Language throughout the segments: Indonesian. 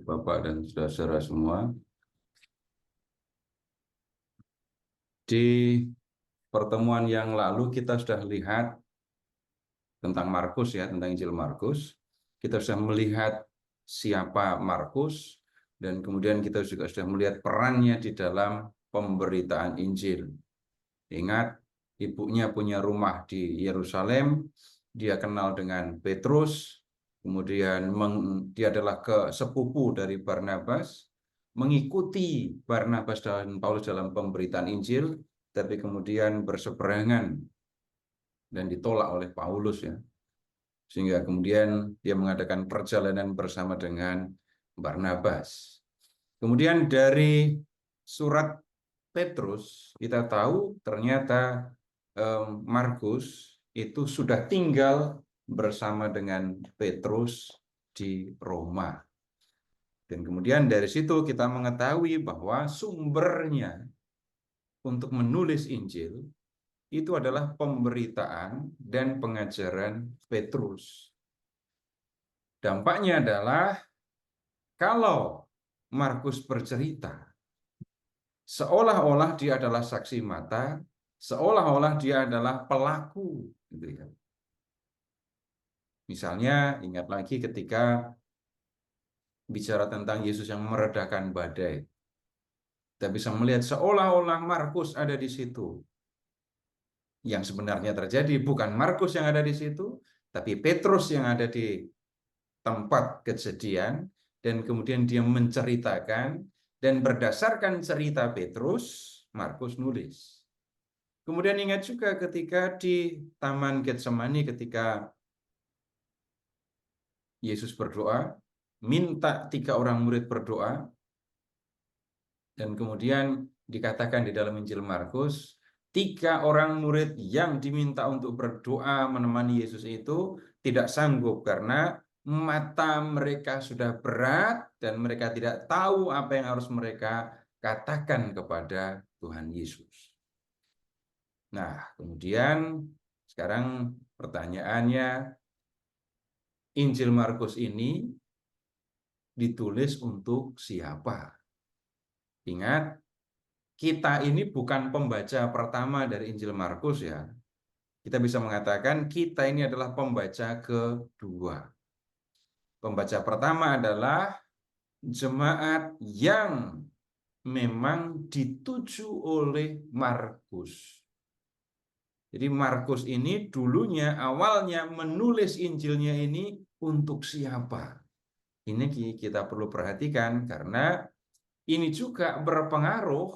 Bapak dan saudara-saudara semua. Di pertemuan yang lalu kita sudah lihat tentang Markus ya, tentang Injil Markus. Kita sudah melihat siapa Markus dan kemudian kita juga sudah melihat perannya di dalam pemberitaan Injil. Ingat, ibunya punya rumah di Yerusalem, dia kenal dengan Petrus, kemudian dia adalah sepupu dari Barnabas, mengikuti Barnabas dan Paulus dalam pemberitaan Injil, tapi kemudian berseberangan dan ditolak oleh Paulus ya. Sehingga kemudian dia mengadakan perjalanan bersama dengan Barnabas. Kemudian dari surat Petrus kita tahu ternyata Markus itu sudah tinggal bersama dengan Petrus di Roma. Dan kemudian dari situ kita mengetahui bahwa sumbernya untuk menulis Injil itu adalah pemberitaan dan pengajaran Petrus. Dampaknya adalah kalau Markus bercerita, seolah-olah dia adalah saksi mata, seolah-olah dia adalah pelaku. Gitu ya. Misalnya, ingat lagi ketika bicara tentang Yesus yang meredakan badai. Kita bisa melihat seolah-olah Markus ada di situ. Yang sebenarnya terjadi bukan Markus yang ada di situ, tapi Petrus yang ada di tempat kejadian, dan kemudian dia menceritakan, dan berdasarkan cerita Petrus, Markus nulis. Kemudian ingat juga ketika di Taman Getsemani, ketika Yesus berdoa, minta 3 orang murid berdoa, dan kemudian dikatakan di dalam Injil Markus, 3 orang murid yang diminta untuk berdoa menemani Yesus itu tidak sanggup karena mata mereka sudah berat dan mereka tidak tahu apa yang harus mereka katakan kepada Tuhan Yesus. Nah, kemudian sekarang pertanyaannya, Injil Markus ini ditulis untuk siapa? Ingat, kita ini bukan pembaca pertama dari Injil Markus ya. Kita bisa mengatakan kita ini adalah pembaca kedua. Pembaca pertama adalah jemaat yang memang dituju oleh Markus. Jadi Markus ini dulunya awalnya menulis Injilnya ini untuk siapa? Ini kita perlu perhatikan karena ini juga berpengaruh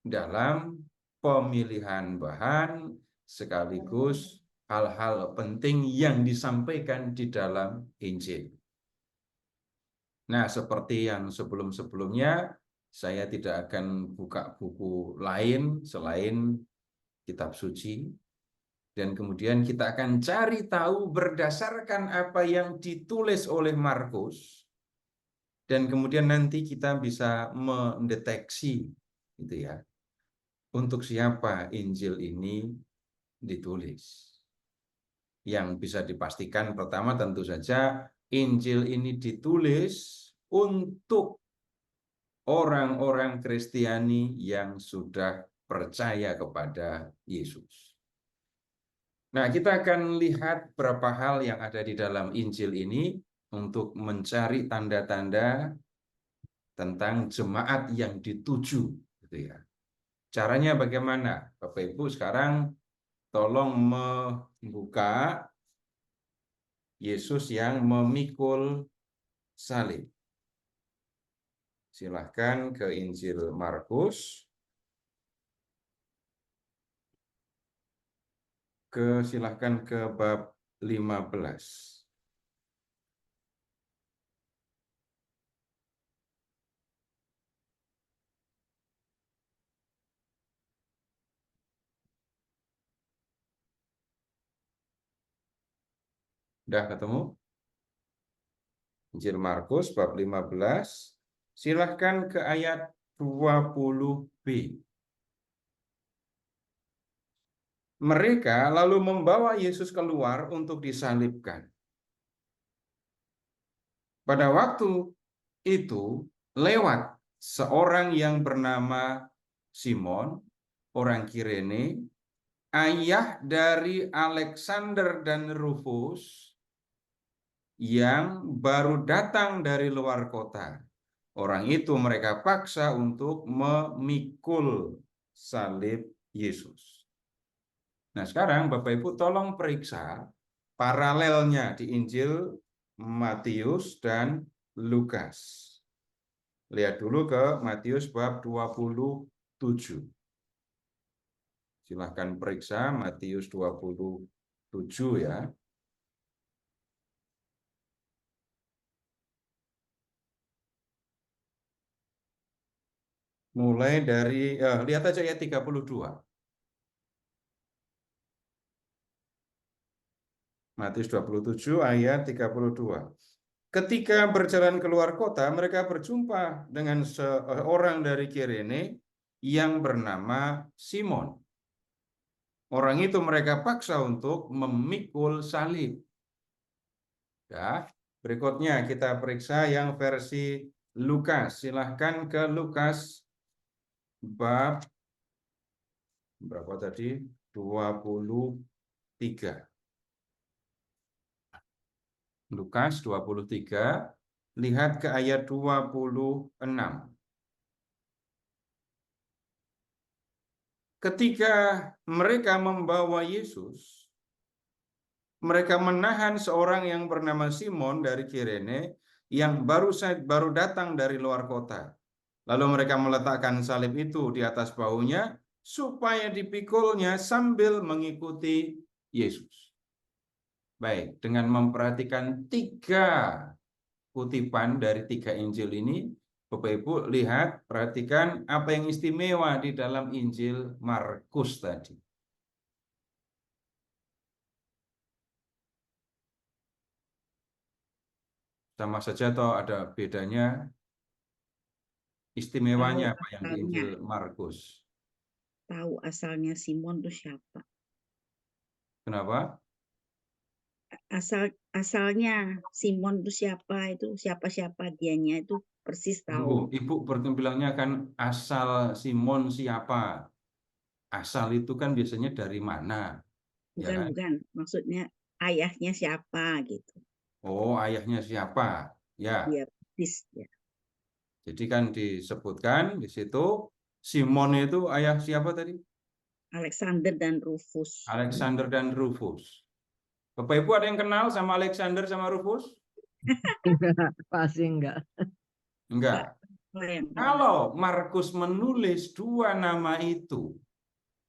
dalam pemilihan bahan sekaligus hal-hal penting yang disampaikan di dalam Injil. Nah, seperti yang sebelum-sebelumnya, saya tidak akan buka buku lain selain kitab suci. Dan kemudian kita akan cari tahu berdasarkan apa yang ditulis oleh Markus. Dan kemudian nanti kita bisa mendeteksi gitu ya, untuk siapa Injil ini ditulis. Yang bisa dipastikan pertama tentu saja Injil ini ditulis untuk orang-orang Kristiani yang sudah percaya kepada Yesus. Nah, kita akan lihat beberapa hal yang ada di dalam Injil ini untuk mencari tanda-tanda tentang jemaat yang dituju, gitu ya. Caranya bagaimana? Bapak Ibu sekarang tolong membuka Yesus yang memikul salib. Silahkan ke Injil Markus. Silahkan ke bab 15. Udah ketemu? Injil Markus bab 15. Silahkan ke ayat 20b. Mereka lalu membawa Yesus keluar untuk disalibkan. Pada waktu itu lewat seorang yang bernama Simon, orang Kirene, ayah dari Alexander dan Rufus, yang baru datang dari luar kota. Orang itu mereka paksa untuk memikul salib Yesus. Nah, sekarang Bapak Ibu tolong periksa paralelnya di Injil Matius dan Lukas. Lihat dulu ke Matius bab 27. Silahkan periksa Matius 27 ya. Mulai dari, lihat aja ya 32. Matius 27 ayat 32. Ketika berjalan keluar kota, mereka berjumpa dengan seorang dari Kirene yang bernama Simon. Orang itu mereka paksa untuk memikul salib. Ya, berikutnya kita periksa yang versi Lukas. Silahkan ke Lukas bab berapa tadi? 23. Lukas 23, lihat ke ayat 26. Ketika mereka membawa Yesus, mereka menahan seorang yang bernama Simon dari Kirene yang baru datang dari luar kota. Lalu mereka meletakkan salib itu di atas bahunya supaya dipikulnya sambil mengikuti Yesus. Baik, dengan memperhatikan 3 kutipan dari 3 Injil ini, Bapak Ibu lihat, perhatikan apa yang istimewa di dalam Injil Markus tadi. Sama saja atau ada bedanya? Istimewanya Tahu apa yang di asalnya, Injil Markus? tahu asalnya Simon itu siapa? Kenapa? Asalnya Simon itu siapa dianya itu persis tahu. Ibu bilangnya kan asal Simon siapa? Asal itu kan biasanya dari mana? Ya kan? Bukan, maksudnya ayahnya siapa gitu. Oh, ayahnya siapa? Ya, Dia persis ya. jadi kan disebutkan di situ Simon itu ayah siapa tadi? Alexander dan Rufus. Alexander dan Rufus. Bapak Ibu ada yang kenal sama Alexander sama Rufus? Pasti enggak. Enggak, Enggak. yang kenal. Kalau Markus menulis 2 nama itu,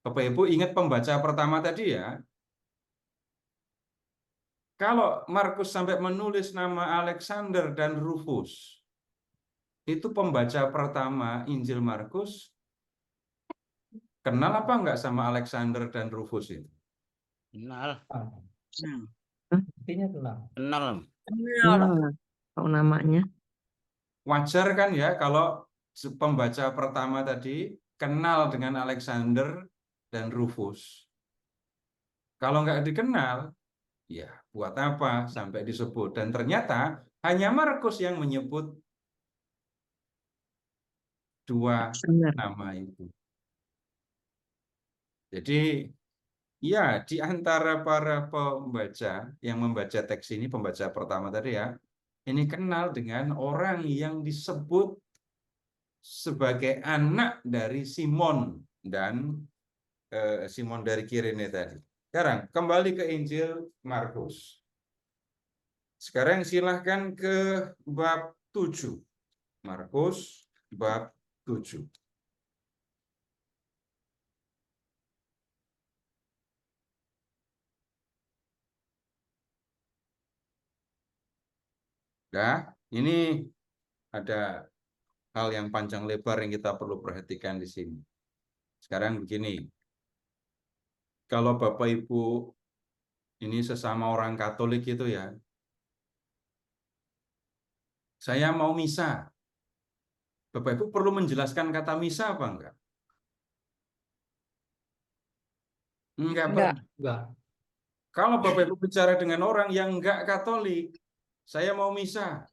Bapak Ibu ingat pembaca pertama tadi ya? Kalau Markus sampai menulis nama Alexander dan Rufus, itu pembaca pertama Injil Markus kenal apa enggak sama Alexander dan Rufus itu? Kenal. Nah, Artinya kenal. Kenal. Kenal. Tahu namanya. Wajar kan ya kalau pembaca pertama tadi kenal dengan Alexander dan Rufus. Kalau nggak dikenal, ya buat apa sampai disebut. Dan ternyata hanya Markus yang menyebut 2 Benar. nama itu. Jadi ya di antara para pembaca yang membaca teks ini, pembaca pertama tadi ya, ini kenal dengan orang yang disebut sebagai anak dari Simon dan Simon dari Kirene tadi. Sekarang kembali ke Injil Markus. Sekarang silahkan ke bab 7. Markus bab 7. Nah, ini ada hal yang panjang lebar yang kita perlu perhatikan di sini. Sekarang begini, kalau Bapak Ibu ini sesama orang Katolik itu ya, saya mau misa. Bapak Ibu perlu menjelaskan kata misa apa enggak? Enggak, Pak. Enggak. Kalau Bapak Ibu bicara dengan orang yang enggak Katolik, saya mau misa.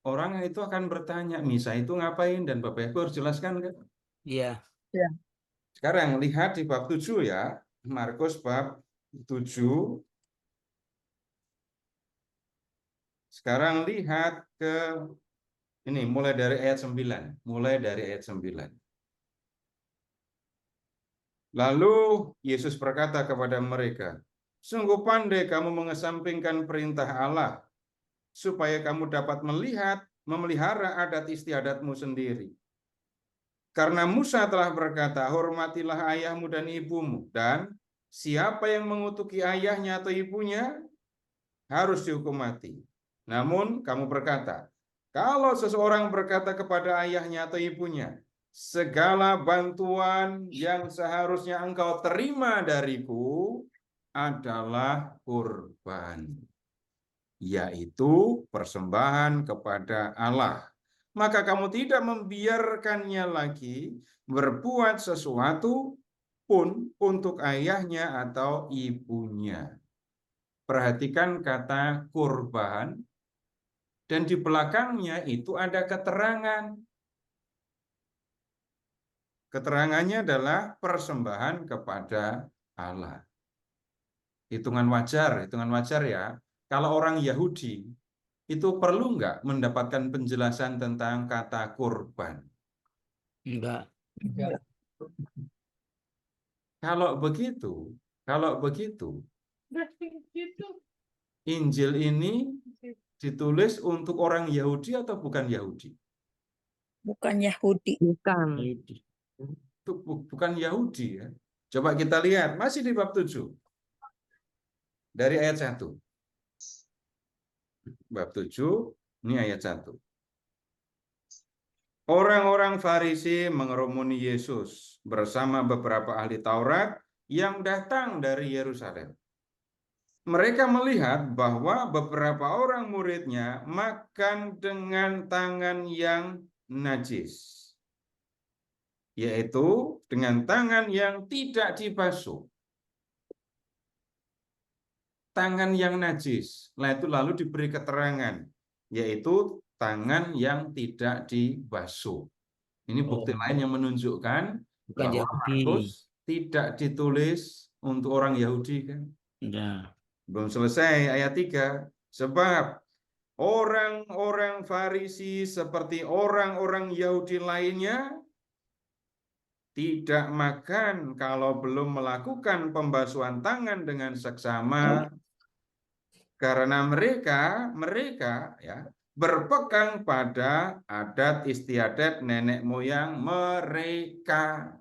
orang itu akan bertanya, misa itu ngapain? Dan Bapak Ibu harus jelaskan kan? Iya. Sekarang lihat di bab 7 ya. Markus bab 7. Sekarang lihat ke ini mulai dari ayat 9. Mulai dari ayat 9. Lalu Yesus berkata kepada mereka, sungguh pandai kamu mengesampingkan perintah Allah, supaya kamu dapat memelihara adat istiadatmu sendiri. Karena Musa telah berkata, hormatilah ayahmu dan ibumu, dan siapa yang mengutuki ayahnya atau ibunya harus dihukum mati. Namun kamu berkata, kalau seseorang berkata kepada ayahnya atau ibunya, segala bantuan yang seharusnya engkau terima dariku adalah kurban, yaitu persembahan kepada Allah. Maka kamu tidak membiarkannya lagi berbuat sesuatu pun untuk ayahnya atau ibunya. Perhatikan kata kurban, dan di belakangnya itu ada keterangan. Keterangannya adalah persembahan kepada Allah. Hitungan wajar ya. Kalau orang Yahudi, itu perlu nggak mendapatkan penjelasan tentang kata kurban? Enggak. Kalau begitu, Injil ini ditulis untuk orang Yahudi atau bukan Yahudi? Bukan Yahudi. Bukan. Itu bukan Yahudi ya. Coba kita lihat, masih di bab 7. Dari ayat 1. Bab 7, ini ayat 1. Orang-orang Farisi mengerumuni Yesus bersama beberapa ahli Taurat yang datang dari Yerusalem. Mereka melihat bahwa beberapa orang muridnya makan dengan tangan yang najis, yaitu dengan tangan yang tidak dibasuh. Tangan yang najis, lalu diberi keterangan, yaitu tangan yang tidak dibasuh. Ini bukti lain yang menunjukkan Bukan bahwa Yahudi. Markus tidak ditulis untuk orang Yahudi kan? Ya. Belum selesai ayat 3. Sebab orang-orang Farisi seperti orang-orang Yahudi lainnya tidak makan kalau belum melakukan pembasuhan tangan dengan seksama, karena mereka ya berpegang pada adat istiadat nenek moyang mereka.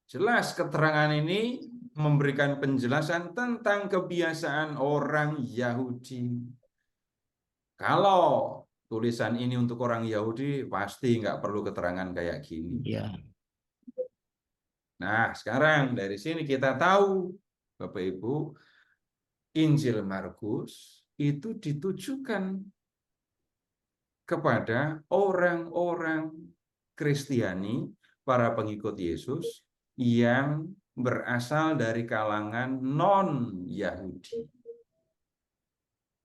Jelas keterangan ini memberikan penjelasan tentang kebiasaan orang Yahudi. Kalau tulisan ini untuk orang Yahudi, pasti nggak perlu keterangan kayak gini. Ya. Nah, sekarang dari sini kita tahu, Bapak Ibu, Injil Markus itu ditujukan kepada orang-orang Kristiani, para pengikut Yesus, yang berasal dari kalangan non-Yahudi.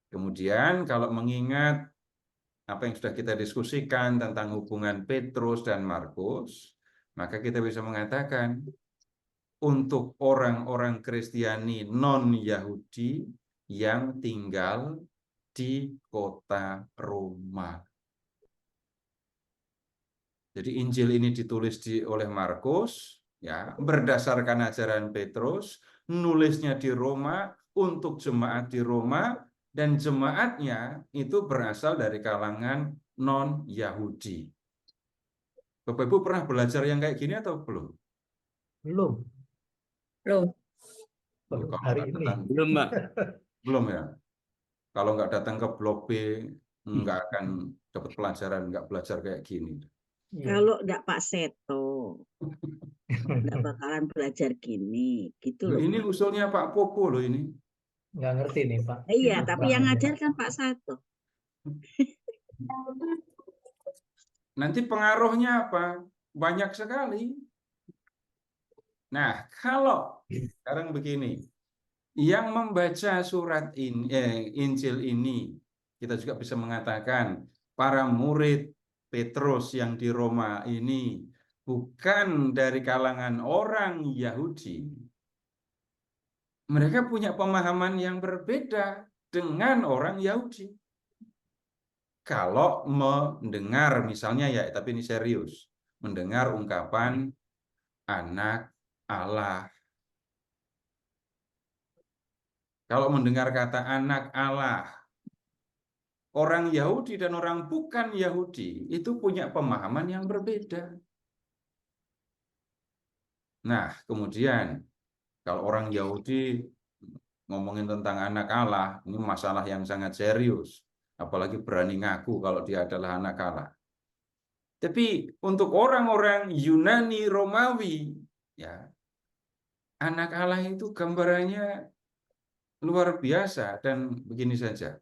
Kemudian kalau mengingat apa yang sudah kita diskusikan tentang hubungan Petrus dan Markus, maka kita bisa mengatakan untuk orang-orang Kristiani non-Yahudi yang tinggal di kota Roma. Jadi Injil ini ditulis oleh Markus, ya, berdasarkan ajaran Petrus, nulisnya di Roma untuk jemaat di Roma, dan jemaatnya itu berasal dari kalangan non-Yahudi. Bapak Ibu pernah belajar yang kayak gini atau belum? Belum. Belum. Baru Kalau hari nggak ini. datang, Belum, Mbak. belum ya. Kalau nggak datang ke blok B, nggak akan dapat pelajaran, nggak belajar kayak gini. Kalau enggak Pak Seto, enggak bakalan belajar gini, gitu Loh, loh. ini usulnya Pak Popo loh ini. Nggak ngerti nih, Pak. Iya, Terus tapi terang yang aja. ngajar kan Pak Sato. Nanti pengaruhnya apa? Banyak sekali. Nah, kalau sekarang begini, yang membaca surat ini, Injil ini, kita juga bisa mengatakan para murid Petrus yang di Roma ini bukan dari kalangan orang Yahudi, mereka punya pemahaman yang berbeda dengan orang Yahudi. Kalau mendengar misalnya ya, tapi ini serius, mendengar ungkapan anak Allah. Kalau mendengar kata anak Allah, orang Yahudi dan orang bukan Yahudi itu punya pemahaman yang berbeda. Nah, kemudian kalau orang Yahudi ngomongin tentang anak Allah, ini masalah yang sangat serius. Apalagi berani ngaku kalau dia adalah anak Allah. Tapi untuk orang-orang Yunani Romawi, ya, anak Allah itu gambarannya luar biasa. Dan begini saja,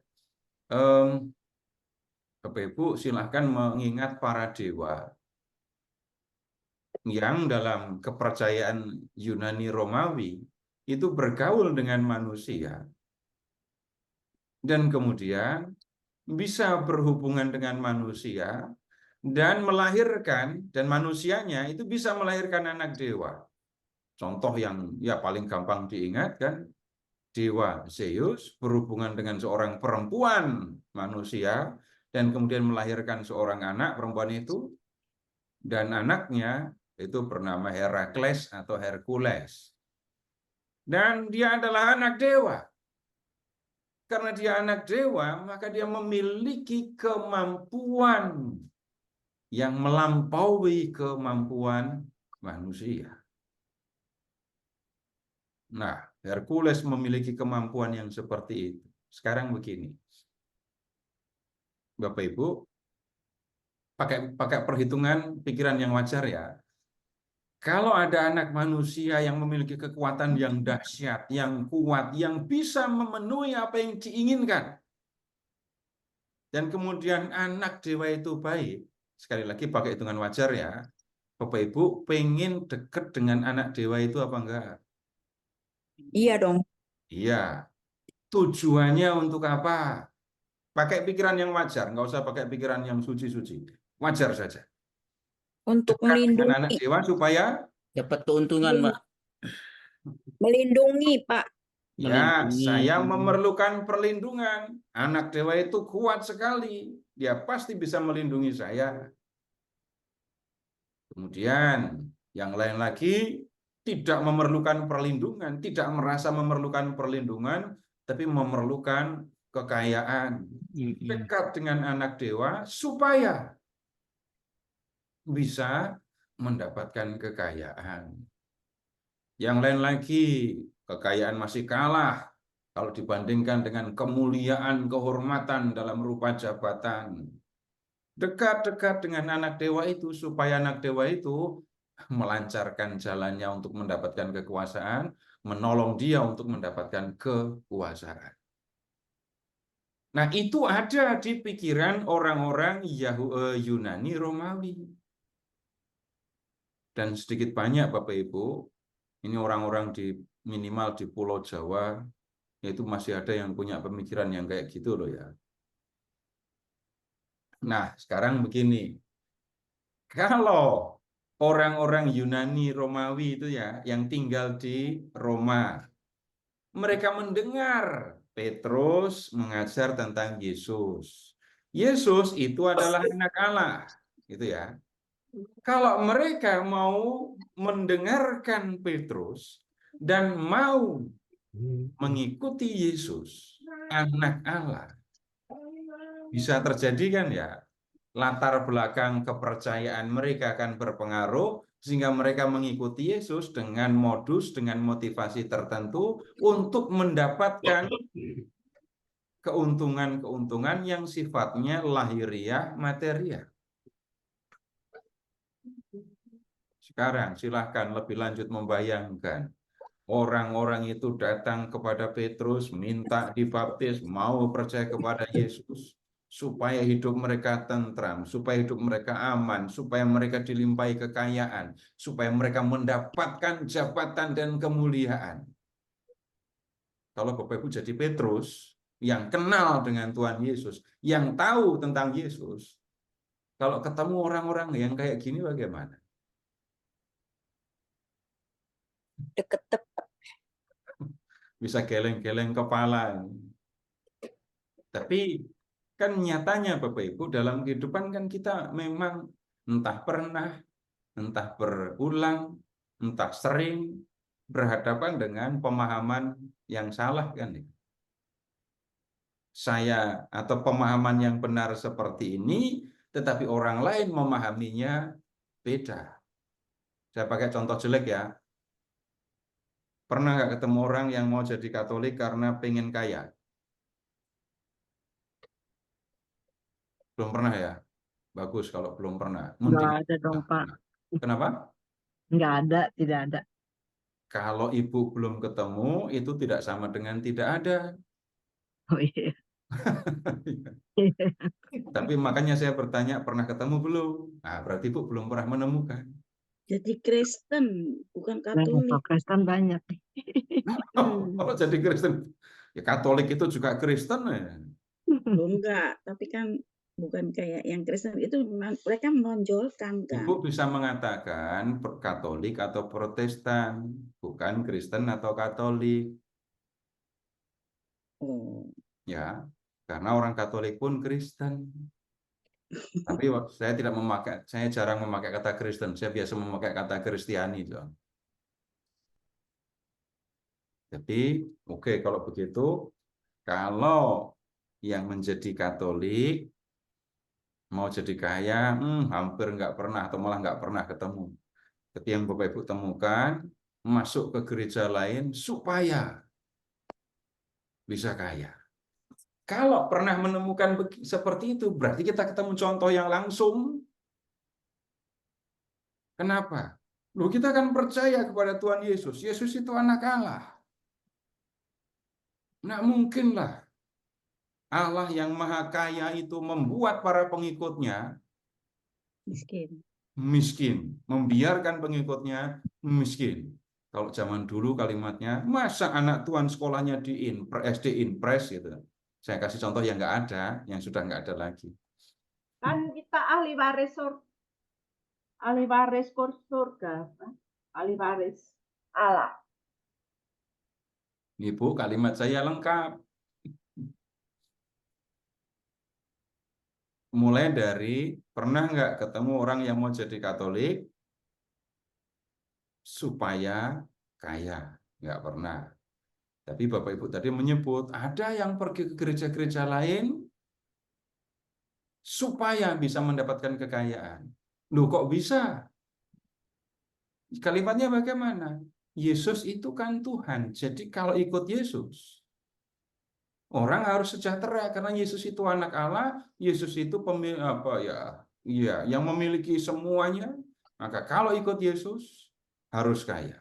Bapak Ibu silahkan mengingat para dewa yang dalam kepercayaan Yunani Romawi itu bergaul dengan manusia dan kemudian bisa berhubungan dengan manusia dan melahirkan, dan manusianya itu bisa melahirkan anak dewa. Contoh yang ya paling gampang diingat kan, dewa Zeus berhubungan dengan seorang perempuan manusia dan kemudian melahirkan seorang anak perempuan itu, dan anaknya itu bernama Herakles atau Hercules. Dan dia adalah anak dewa. Karena dia anak dewa, maka dia memiliki kemampuan yang melampaui kemampuan manusia. Nah, Hercules memiliki kemampuan yang seperti itu. Sekarang begini, Bapak Ibu, pakai perhitungan pikiran yang wajar ya. Kalau ada anak manusia yang memiliki kekuatan yang dahsyat, yang kuat, yang bisa memenuhi apa yang diinginkan, dan kemudian anak dewa itu baik, sekali lagi pakai hitungan wajar ya, Bapak Ibu pengen deket dengan anak dewa itu apa enggak? Iya dong. Iya. Tujuannya untuk apa? Pakai pikiran yang wajar, nggak usah pakai pikiran yang suci-suci. Wajar saja. Untuk Dekat dengan anak melindungi. dewa supaya Dapat keuntungan, Pak. Melindungi, Pak. ya, Melindungi. saya memerlukan perlindungan. Anak dewa itu kuat sekali. Dia pasti bisa melindungi saya. Kemudian, yang lain lagi tidak memerlukan perlindungan, tidak merasa memerlukan perlindungan, tapi memerlukan kekayaan. Dekat dengan anak dewa supaya bisa mendapatkan kekayaan. Yang lain lagi, kekayaan masih kalah kalau dibandingkan dengan kemuliaan, kehormatan dalam rupa jabatan. Dekat-dekat dengan anak dewa itu supaya anak dewa itu melancarkan jalannya untuk mendapatkan kekuasaan, menolong dia untuk mendapatkan kekuasaan. Nah, itu ada di pikiran orang-orang Yunani Romawi. Dan sedikit banyak Bapak Ibu, ini orang-orang di minimal di Pulau Jawa, yaitu masih ada yang punya pemikiran yang kayak gitu loh ya. Nah, sekarang begini. Kalau orang-orang Yunani Romawi itu ya, yang tinggal di Roma, mereka mendengar Petrus mengajar tentang Yesus. Yesus itu adalah anak Allah, gitu ya. Kalau mereka mau mendengarkan Petrus dan mau mengikuti Yesus, anak Allah, bisa terjadi kan ya, latar belakang kepercayaan mereka akan berpengaruh sehingga mereka mengikuti Yesus dengan modus, dengan motivasi tertentu untuk mendapatkan keuntungan-keuntungan yang sifatnya lahiriah, material. Sekarang silahkan lebih lanjut membayangkan. Orang-orang itu datang kepada Petrus, minta dibaptis, mau percaya kepada Yesus. Supaya hidup mereka tentram, supaya hidup mereka aman, supaya mereka dilimpahi kekayaan, supaya mereka mendapatkan jabatan dan kemuliaan. Kalau Bapak Ibu jadi Petrus, yang kenal dengan Tuhan Yesus, yang tahu tentang Yesus, kalau ketemu orang-orang yang kayak gini bagaimana? Deket. Bisa geleng-geleng kepala. Tapi kan nyatanya Bapak Ibu dalam kehidupan kan kita memang entah pernah, entah berulang, entah sering berhadapan dengan pemahaman yang salah kan. Saya atau pemahaman yang benar seperti ini, tetapi orang lain memahaminya beda. Saya pakai contoh jelek ya. Pernah nggak ketemu orang yang mau jadi Katolik karena pengen kaya? Belum pernah ya? Bagus kalau belum pernah. Nggak Mending. ada dong, Pak. Kenapa? Nggak ada, tidak ada. Kalau ibu belum ketemu, itu tidak sama dengan tidak ada. Oh iya. Tapi makanya saya bertanya, pernah ketemu belum? Nah, berarti ibu belum pernah menemukan. Jadi Kristen, bukan Katolik. Kristen banyak. Kalau jadi Kristen, ya Katolik itu juga Kristen ya. Loh, enggak, tapi kan bukan kayak yang Kristen itu mereka menonjolkan kan. Ibu bisa mengatakan Katolik atau Protestan, bukan Kristen atau Katolik. Oh, Ya, karena orang Katolik pun Kristen. Tapi saya tidak memakai, saya jarang memakai kata Kristen. Saya biasa memakai kata Kristiani. Jadi, oke, kalau begitu, kalau yang menjadi Katolik mau jadi kaya, hampir nggak pernah atau malah nggak pernah ketemu. Tapi yang Bapak Ibu temukan, masuk ke gereja lain supaya bisa kaya. Kalau pernah menemukan seperti itu, berarti kita ketemu contoh yang langsung. Kenapa? Loh, kita kan percaya kepada Tuhan Yesus. Yesus itu anak Allah. Nggak mungkinlah Allah yang maha kaya itu membuat para pengikutnya miskin, membiarkan pengikutnya miskin. Kalau zaman dulu kalimatnya, masa anak Tuhan sekolahnya di SD Impres gitu. Saya kasih contoh yang nggak ada, yang sudah nggak ada lagi. Kan kita ahli waris surga, ahli waris Allah. Ibu, kalimat saya lengkap. Mulai dari pernah nggak ketemu orang yang mau jadi Katolik supaya kaya? Nggak pernah. Tapi Bapak Ibu tadi menyebut ada yang pergi ke gereja-gereja lain supaya bisa mendapatkan kekayaan. Loh, kok bisa? Kalimatnya bagaimana? Yesus itu kan Tuhan. Jadi kalau ikut Yesus, orang harus sejahtera karena Yesus itu anak Allah, Yesus itu yang memiliki semuanya. Maka kalau ikut Yesus harus kaya.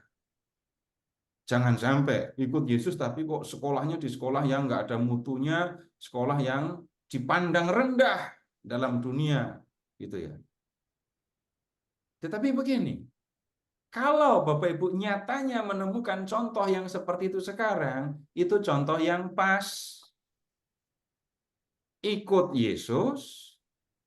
Jangan sampai ikut Yesus tapi kok sekolahnya di sekolah yang nggak ada mutunya, sekolah yang dipandang rendah dalam dunia, gitu ya. Tetapi begini, kalau Bapak Ibu nyatanya menemukan contoh yang seperti itu sekarang, itu contoh yang pas. Ikut Yesus,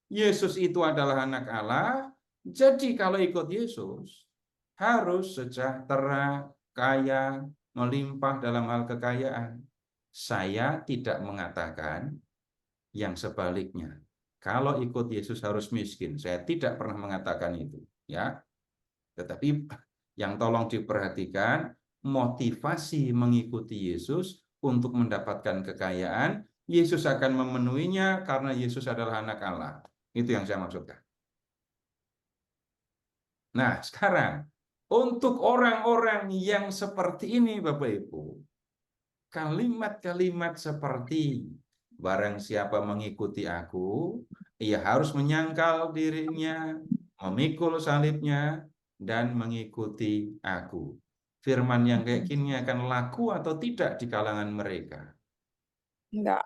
Yesus itu adalah anak Allah, jadi kalau ikut Yesus, harus sejahtera, kaya, melimpah dalam hal kekayaan. Saya tidak mengatakan yang sebaliknya. Kalau ikut Yesus harus miskin. Saya tidak pernah mengatakan itu, ya. Tetapi yang tolong diperhatikan, motivasi mengikuti Yesus untuk mendapatkan kekayaan, Yesus akan memenuhinya karena Yesus adalah anak Allah. Itu yang saya maksudkan. Nah, sekarang untuk orang-orang yang seperti ini, Bapak Ibu, kalimat-kalimat seperti barang siapa mengikuti aku, ia harus menyangkal dirinya, memikul salibnya, dan mengikuti aku. Firman yang kayak gini akan laku atau tidak di kalangan mereka? Enggak.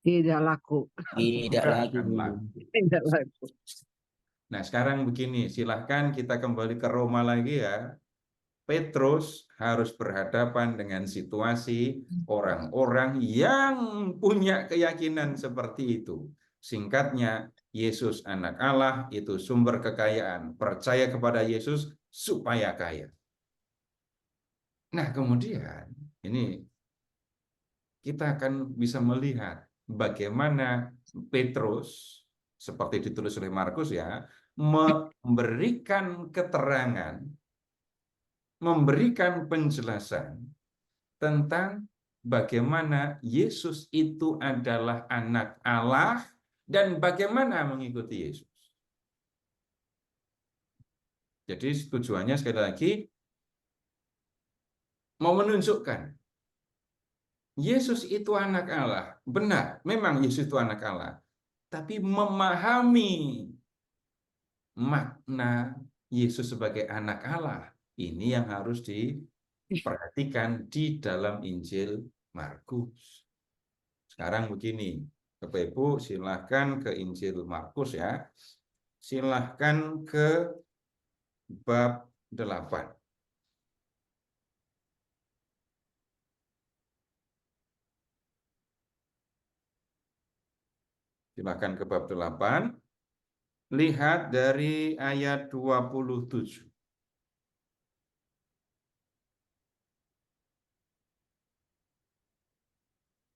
Tidak laku. Tidak lagi. Akan laku. Tidak laku. Nah, sekarang begini, silahkan kita kembali ke Roma lagi ya. Petrus harus berhadapan dengan situasi orang-orang yang punya keyakinan seperti itu. Singkatnya, Yesus anak Allah itu sumber kekayaan. Percaya kepada Yesus supaya kaya. Nah, kemudian ini kita akan bisa melihat bagaimana Petrus, seperti ditulis oleh Markus ya, memberikan keterangan, memberikan penjelasan tentang bagaimana Yesus itu adalah anak Allah dan bagaimana mengikuti Yesus. Jadi tujuannya sekali lagi mau menunjukkan Yesus itu anak Allah. Benar, memang Yesus itu anak Allah. Tapi memahami makna Yesus sebagai anak Allah, ini yang harus diperhatikan di dalam Injil Markus. Sekarang begini, Bapak Ibu silahkan ke Injil Markus ya. Silahkan ke bab 8. Silahkan ke bab 8. Lihat dari ayat 27.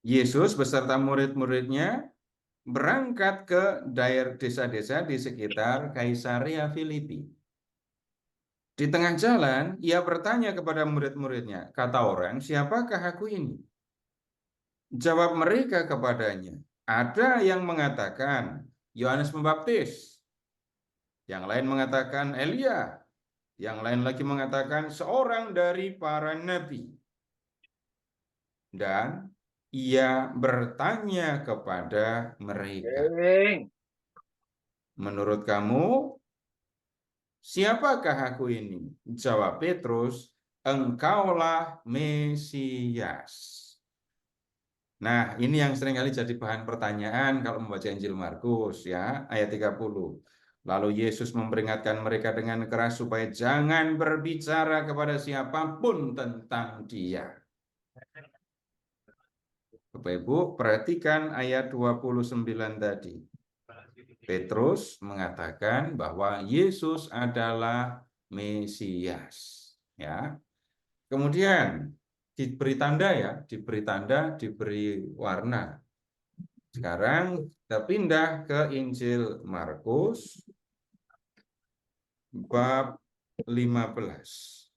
Yesus beserta murid-muridnya berangkat ke daerah desa-desa di sekitar Kaisarea Filipi. Di tengah jalan, ia bertanya kepada murid-muridnya, kata orang, siapakah aku ini? Jawab mereka kepadanya, ada yang mengatakan Yohanes Pembaptis, yang lain mengatakan Elia, yang lain lagi mengatakan seorang dari para nabi. Dan ia bertanya kepada mereka, menurut kamu, siapakah aku ini? Jawab Petrus, engkaulah Mesias. Nah, ini yang seringkali jadi bahan pertanyaan kalau membaca Injil Markus ya, ayat 30. Lalu Yesus memperingatkan mereka dengan keras supaya jangan berbicara kepada siapapun tentang Dia. Bapak Ibu, perhatikan ayat 29 tadi. Petrus mengatakan bahwa Yesus adalah Mesias. Ya. Kemudian diberi tanda ya, diberi tanda, diberi warna. Sekarang kita pindah ke Injil Markus bab 15.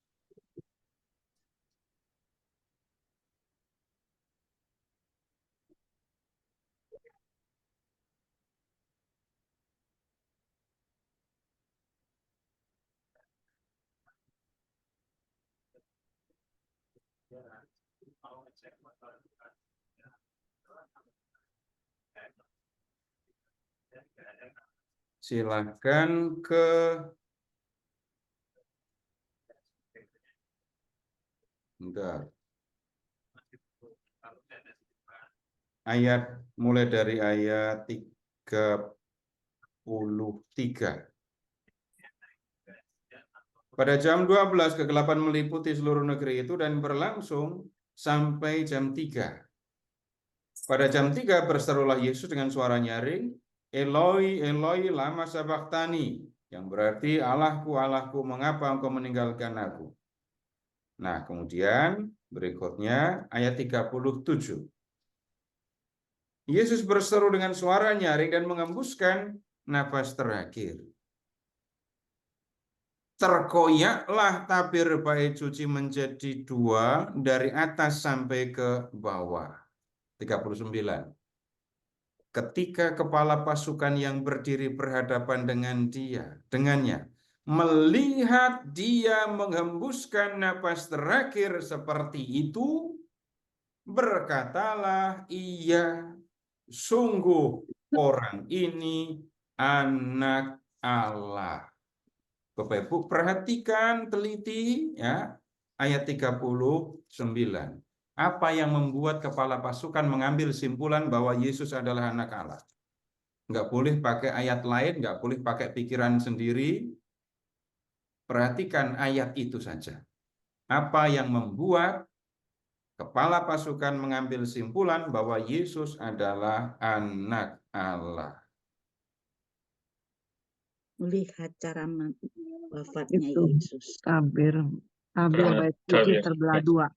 Silahkan ke ayat mulai dari ayat 33. Pada jam 12 kegelapan meliputi seluruh negeri itu dan berlangsung sampai jam 3. Pada jam 3 berserulah Yesus dengan suara nyaring, Eloi, Eloi, lama sabachthani, yang berarti Allahku, Allahku, mengapa engkau meninggalkan aku? Nah, kemudian berikutnya ayat 37. Yesus berseru dengan suara nyaring dan mengembuskan nafas terakhir. Terkoyaklah tabir bait suci menjadi 2 dari atas sampai ke bawah. 39. Ketika kepala pasukan yang berdiri berhadapan dengannya melihat dia menghembuskan napas terakhir seperti itu, berkatalah ia, sungguh orang ini anak Allah. Bapak Ibu perhatikan teliti ya, ayat 39. Apa yang membuat kepala pasukan mengambil simpulan bahwa Yesus adalah anak Allah? Nggak boleh pakai ayat lain, nggak boleh pakai pikiran sendiri. Perhatikan ayat itu saja. Apa yang membuat kepala pasukan mengambil simpulan bahwa Yesus adalah anak Allah? Melihat cara wafatnya Itu Yesus. tabir Karena bait suci terlihat terbelah dua.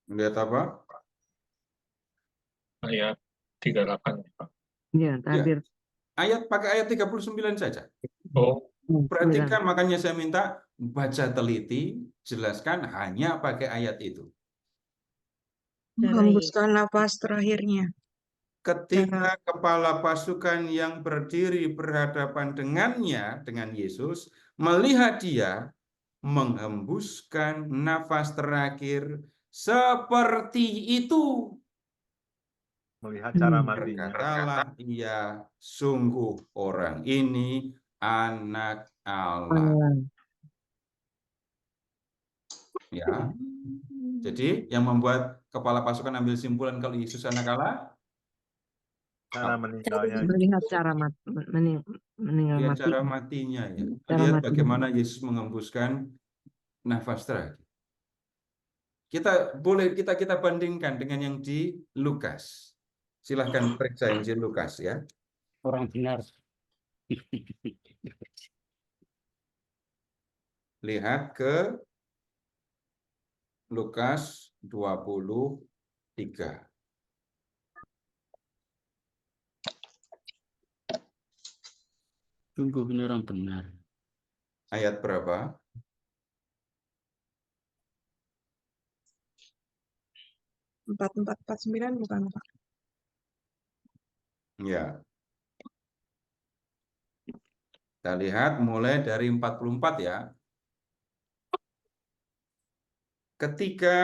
Melihat apa? ayat 38, Pak. Iya, tabir. Pakai ayat 39 saja. Oh, Perhatikan, makanya saya minta baca teliti, jelaskan hanya pakai ayat itu. Menghembuskan nafas terakhirnya. Ketika kepala pasukan yang berdiri berhadapan dengannya, dengan Yesus, melihat dia menghembuskan nafas terakhir seperti itu, Melihat cara matinya. berkatalah ia, sungguh orang ini anak Allah. Ya, jadi yang membuat kepala pasukan ambil simpulan kalau Yesus anak Allah, Cara meninggalnya. Melihat cara meninggal lihat mati. cara matinya ya. Cara Lihat matinya. bagaimana Yesus menghembuskan nafas terakhir. Kita bandingkan dengan yang di Lukas. Silahkan periksa Injil Lukas ya. Orang benar. Lihat ke Lukas 23. Sungguh ini orang benar. Ayat berapa? Empat 449 bukan Pak? Ya. Kita lihat mulai dari 44 ya. Ketika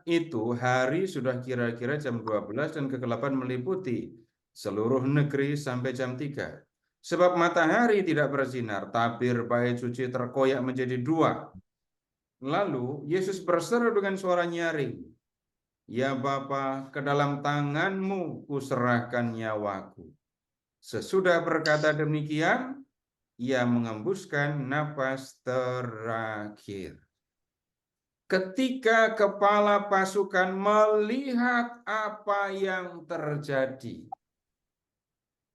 itu hari sudah kira-kira jam 12 dan kegelapan meliputi seluruh negeri sampai jam 3. Sebab matahari tidak bersinar, tabir bait suci terkoyak menjadi dua. Lalu Yesus berseru dengan suara nyaring, "Ya Bapa, ke dalam tanganmu kuserahkan nyawaku." Sesudah berkata demikian, ia mengembuskan nafas terakhir. Ketika kepala pasukan melihat apa yang terjadi,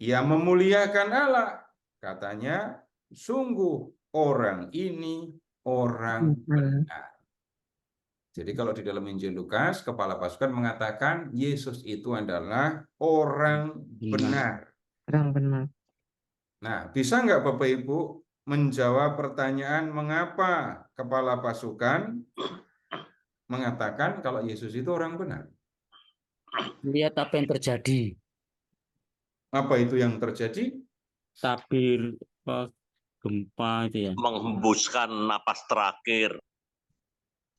ia memuliakan Allah. Katanya, sungguh orang ini orang benar. Jadi kalau di dalam Injil Lukas, kepala pasukan mengatakan Yesus itu adalah orang benar. Orang benar. Nah, bisa nggak Bapak Ibu menjawab pertanyaan mengapa kepala pasukan mengatakan kalau Yesus itu orang benar? Lihat apa yang terjadi. Apa itu yang terjadi? Tabir gempa itu ya. Menghembuskan napas terakhir.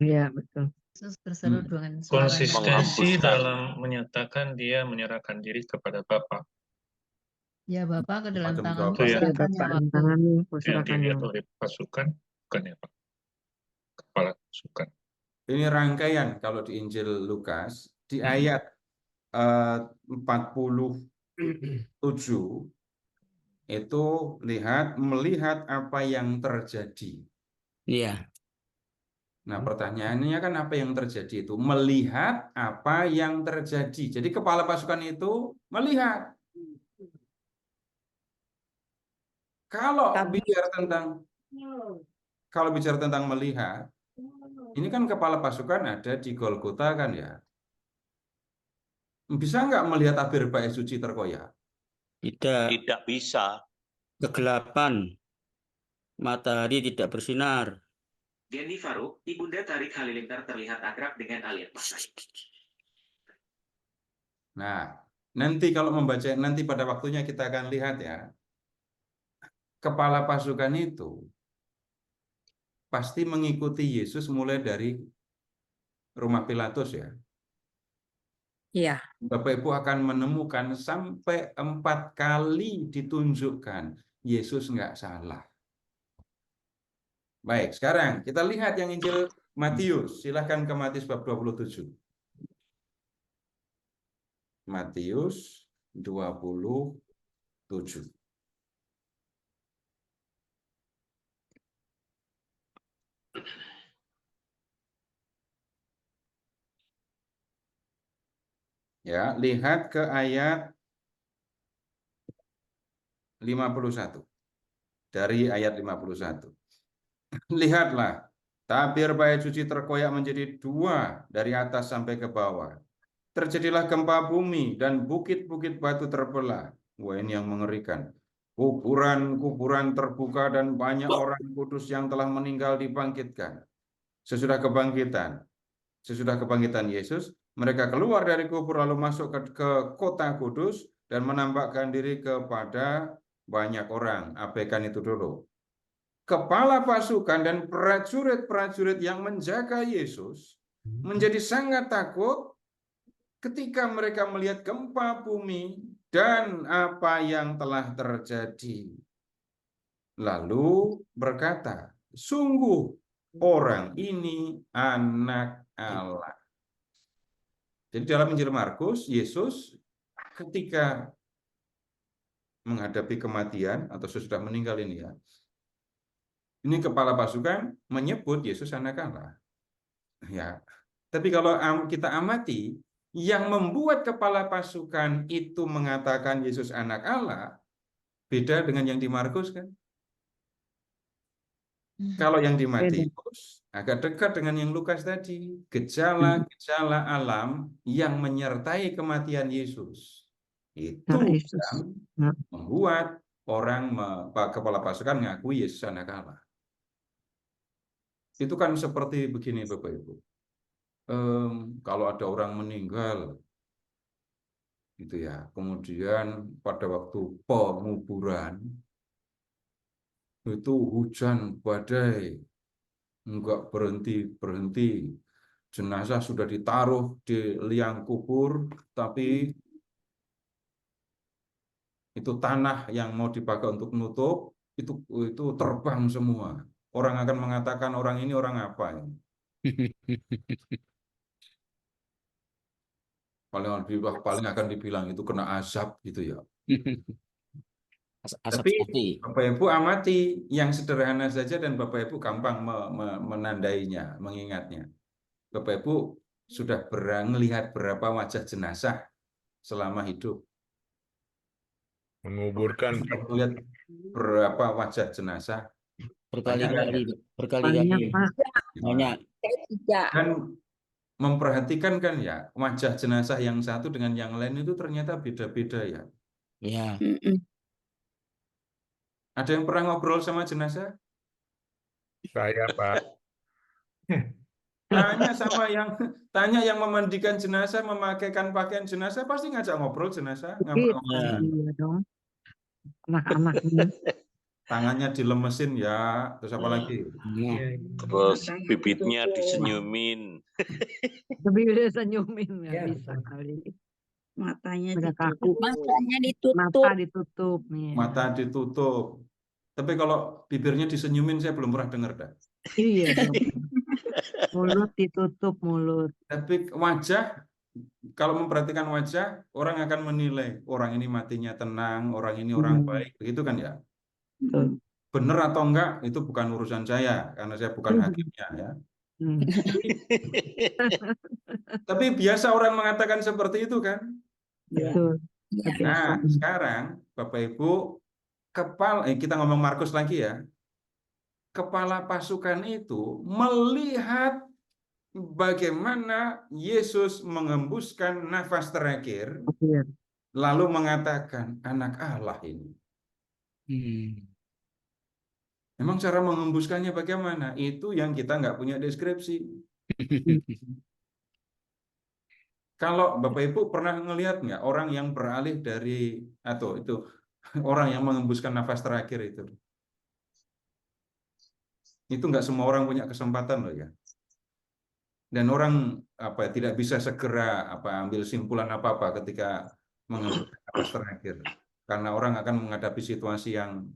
Iya, betul. Yesus berseru dengan suara konsistensi menghembuskan. dalam menyatakan dia menyerahkan diri kepada Bapa. Ya Bapa, ke dalam Macam tanganmu jawaban. Ya, serahkan Bapak, nyawaku. tanganmu Yang kuserahkan dilihat nyawa. oleh pasukan, bukan ya Pak? Kepala pasukan. Ini rangkaian kalau di Injil Lukas di ayat 47 itu melihat apa yang terjadi. Iya. Nah, pertanyaannya kan apa yang terjadi itu? Melihat apa yang terjadi. Jadi kepala pasukan itu melihat. Kalau bicara tentang melihat, ini kan kepala pasukan ada di Golgota kan ya. Bisa nggak melihat tabir bait suci terkoyak? Tidak. Tidak bisa. Kegelapan. Matahari tidak bersinar. Gendy Faruk, Ibunda Tarik Halilintar terlihat akrab dengan aliat pasai. Nah, nanti kalau membaca, nanti pada waktunya kita akan lihat ya. Kepala pasukan itu pasti mengikuti Yesus mulai dari rumah Pilatus ya. Iya. Bapak Ibu akan menemukan sampai 4 kali ditunjukkan Yesus nggak salah. Baik, sekarang kita lihat yang Injil Matius. Silahkan ke Matius bab 27. Matius 27. Ya, lihat ke ayat 51. Dari ayat 51. Lihatlah, tabir bait suci terkoyak menjadi dua dari atas sampai ke bawah. Terjadilah gempa bumi dan bukit-bukit batu terbelah. Wah, ini yang mengerikan. Kuburan-kuburan terbuka dan banyak orang kudus yang telah meninggal dibangkitkan. Sesudah kebangkitan Yesus, mereka keluar dari kubur lalu masuk ke kota kudus dan menampakkan diri kepada banyak orang. Abaikan itu dulu. Kepala pasukan dan prajurit-prajurit yang menjaga Yesus menjadi sangat takut ketika mereka melihat gempa bumi dan apa yang telah terjadi. Lalu berkata, sungguh orang ini anak Allah. Jadi dalam Injil Markus, Yesus ketika menghadapi kematian atau sesudah meninggal ini ya, ini kepala pasukan menyebut Yesus anak Allah. Ya. Tapi kalau kita amati, yang membuat kepala pasukan itu mengatakan Yesus anak Allah, beda dengan yang di Markus kan? Kalau yang di Matius agak dekat dengan yang Lukas tadi, gejala-gejala alam yang menyertai kematian Yesus. Itu yang membuat orang kepala pasukan mengakui Yesus anak Allah. Itu kan seperti begini Bapak Ibu. Kalau ada orang meninggal, gitu ya. Kemudian pada waktu penguburan itu hujan badai, enggak berhenti. Jenazah sudah ditaruh di liang kubur, tapi itu tanah yang mau dipakai untuk menutup itu terbang semua. Orang akan mengatakan orang ini orang apa ini? paling akan dibilang itu kena azab gitu ya. Tapi Bapak Ibu amati yang sederhana saja dan Bapak Ibu gampang menandainya, mengingatnya. Bapak Ibu sudah melihat berapa wajah jenazah selama hidup? Menguburkan. Lihat berapa wajah jenazah? Berkali-kali. Banyak. Dan memperhatikan kan ya, wajah jenazah yang satu dengan yang lain itu ternyata beda-beda ya. Ya. Ada yang pernah ngobrol sama jenazah? Saya, Pak. Tanya yang memandikan jenazah, memakaikan pakaian jenazah, pasti ngajak ngobrol jenazah. Iya dong. Anak-anaknya. Tangannya dilemesin ya, terus apa lagi? Terus bibitnya disenyumin. Bibitnya senyumin ya, bisa kali. Matanya kaku. Matanya ditutup. Mata ditutup. Mata ditutup. Tapi kalau bibirnya disenyumin saya belum pernah dengar dah. Iya dong. Mulut ditutup mulut. Tapi wajah, kalau memperhatikan wajah, orang akan menilai orang ini matinya tenang, orang ini orang baik, begitu kan ya? Benar atau enggak itu bukan urusan saya karena saya bukan hakimnya ya. Tapi biasa orang mengatakan seperti itu kan? Betul. Nah, sekarang Bapak Ibu kita ngomong Markus lagi ya. Kepala pasukan itu melihat bagaimana Yesus mengembuskan nafas terakhir, lalu mengatakan anak Allah ini. Memang cara mengembuskannya bagaimana? Itu yang kita nggak punya deskripsi. Kalau Bapak Ibu pernah ngelihat nggak orang yang beralih dari atau itu orang yang mengembuskan nafas terakhir itu? Itu nggak semua orang punya kesempatan loh ya. Dan orang tidak bisa segera ambil simpulan apa-apa ketika mengembuskan nafas terakhir. Karena orang akan menghadapi situasi yang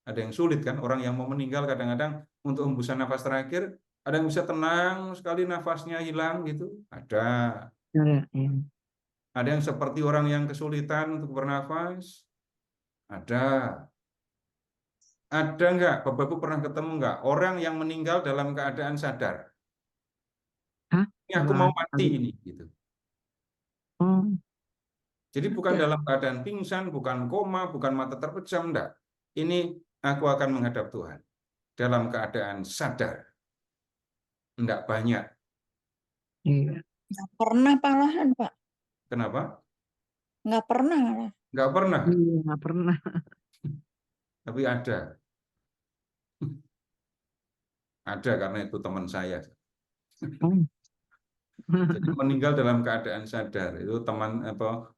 ada yang sulit kan, orang yang mau meninggal kadang-kadang untuk hembusan nafas terakhir, ada yang bisa tenang sekali nafasnya hilang gitu, ada. Ada yang seperti orang yang kesulitan untuk bernafas, ada. Ada nggak, Bapak Ibu pernah ketemu nggak orang yang meninggal dalam keadaan sadar? Ini aku mau mati ini gitu. Jadi bukan dalam keadaan pingsan, bukan koma, bukan mata terpejam, enggak. Ini aku akan menghadap Tuhan dalam keadaan sadar. Enggak banyak. Iya. Nggak pernah malahan, Pak. Kenapa? Nggak pernah malah. Enggak pernah, Iya, nggak pernah. tapi ada. Ada karena itu teman saya. Oh. Jadi meninggal dalam keadaan sadar. Itu teman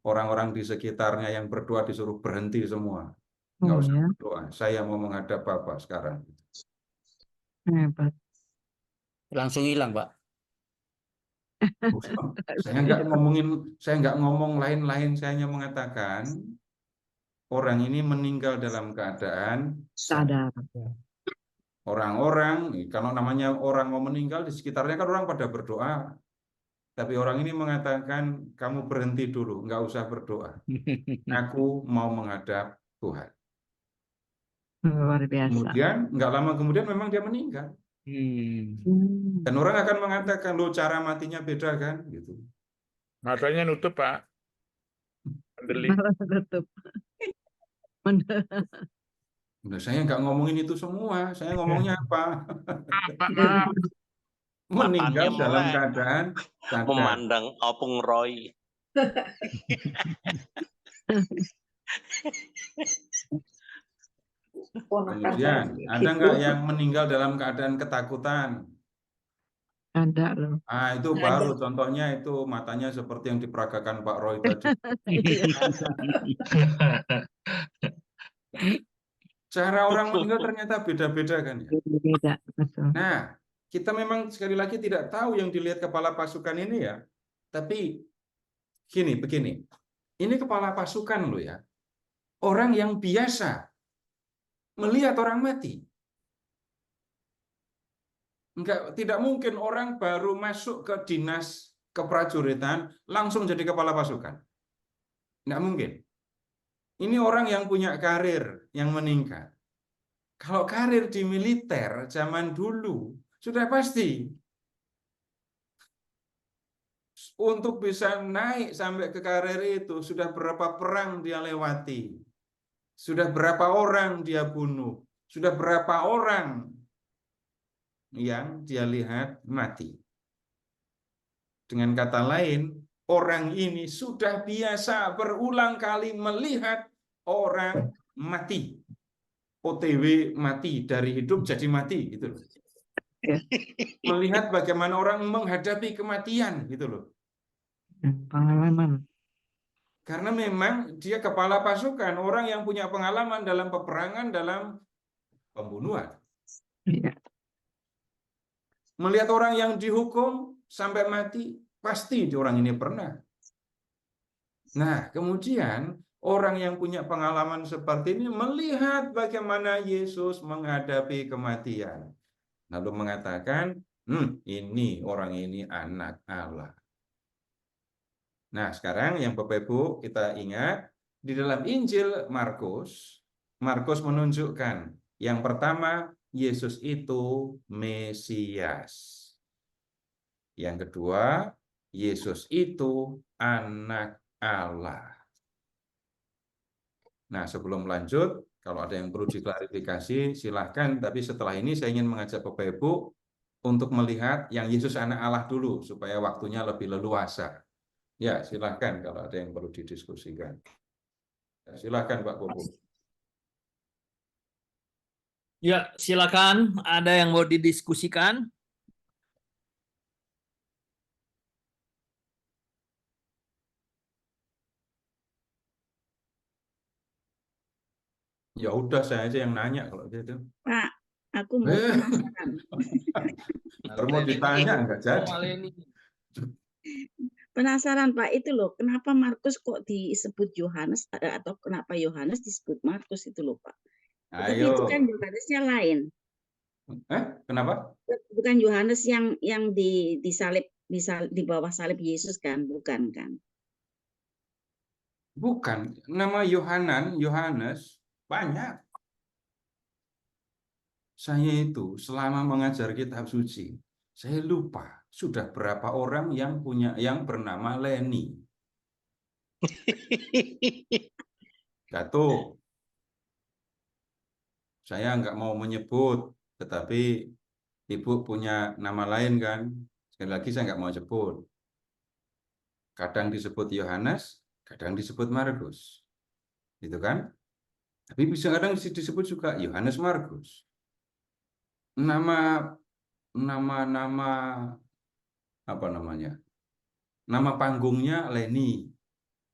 orang-orang di sekitarnya yang berdoa disuruh berhenti semua. Nggak Oh usah ya, berdoa. Saya mau menghadap Bapak sekarang. hebat. Langsung hilang, Pak. Saya nggak ngomong lain-lain. Saya hanya mengatakan orang ini meninggal dalam keadaan sadar. Sadar. Orang-orang, kalau namanya orang mau meninggal di sekitarnya kan orang pada berdoa. Tapi orang ini mengatakan, kamu berhenti dulu, nggak usah berdoa. Aku mau menghadap Tuhan. Luar biasa. Kemudian, nggak lama kemudian memang dia meninggal. Dan orang akan mengatakan, lo cara matinya beda kan? Gitu. Matanya nutup, Pak. Mendelik. Malah tutup. Nah, saya nggak ngomongin itu semua. Saya ngomongnya apa? Pak? Meninggal Matanya dalam melek. keadaan sadar. Memandang Opung Roy. Kemudian, ada nggak yang meninggal dalam keadaan ketakutan? Ada loh. Ah, itu baru contohnya itu matanya seperti yang diperagakan Pak Roy tadi. Cara orang meninggal ternyata beda-beda kan ya. Beda, betul. Nah, kita memang sekali lagi tidak tahu yang dilihat kepala pasukan ini ya. Tapi begini. Ini kepala pasukan loh ya. Orang yang biasa melihat orang mati. Tidak mungkin orang baru masuk ke dinas keprajuritan langsung jadi kepala pasukan. Nggak mungkin. Ini orang yang punya karir yang meningkat. Kalau karir di militer zaman dulu sudah pasti. Untuk bisa naik sampai ke karir itu sudah berapa perang dia lewati. Sudah berapa orang dia bunuh. Sudah berapa orang yang dia lihat mati. Dengan kata lain, orang ini sudah biasa berulang kali melihat orang mati. OTW mati, dari hidup jadi mati gitu loh. Melihat bagaimana orang menghadapi kematian gitu loh. Pengalaman. Karena memang dia kepala pasukan, orang yang punya pengalaman dalam peperangan, dalam pembunuhan. Iya. Melihat orang yang dihukum sampai mati, pasti orang ini pernah. Nah, kemudian orang yang punya pengalaman seperti ini melihat bagaimana Yesus menghadapi kematian. Lalu mengatakan, ini orang ini anak Allah. Nah, sekarang yang Bapak Ibu kita ingat, di dalam Injil Markus menunjukkan yang pertama, Yesus itu Mesias. Yang kedua, Yesus itu anak Allah. Nah, sebelum lanjut, kalau ada yang perlu diklarifikasi, silahkan. Tapi setelah ini saya ingin mengajak Bapak Ibu untuk melihat yang Yesus anak Allah dulu, supaya waktunya lebih leluasa. Ya, silahkan kalau ada yang perlu didiskusikan. Ya, silahkan Pak Bobo. Ya, silakan. Ada yang mau didiskusikan? Ya udah, saya aja yang nanya kalau gitu. Pak, aku mau penasaran. Mau ditanya nggak jadi. Penasaran Pak, itu loh, kenapa Markus kok disebut Yohanes atau kenapa Yohanes disebut Markus itu loh Pak? Tapi itu kan Yohanesnya lain. Kenapa? Bukan Yohanes yang disalib di bawah salib Yesus kan, bukan kan? Bukan, nama Yohanes banyak. Saya itu selama mengajar kitab suci, saya lupa sudah berapa orang yang bernama Leni. Satu, saya nggak mau menyebut, tetapi Ibu punya nama lain kan? Sekali lagi saya nggak mau sebut. Kadang disebut Yohanes, kadang disebut Markus. Gitu kan? Tapi bisa kadang disebut juga Yohanes Markus. Nama apa namanya? Nama panggungnya Leni.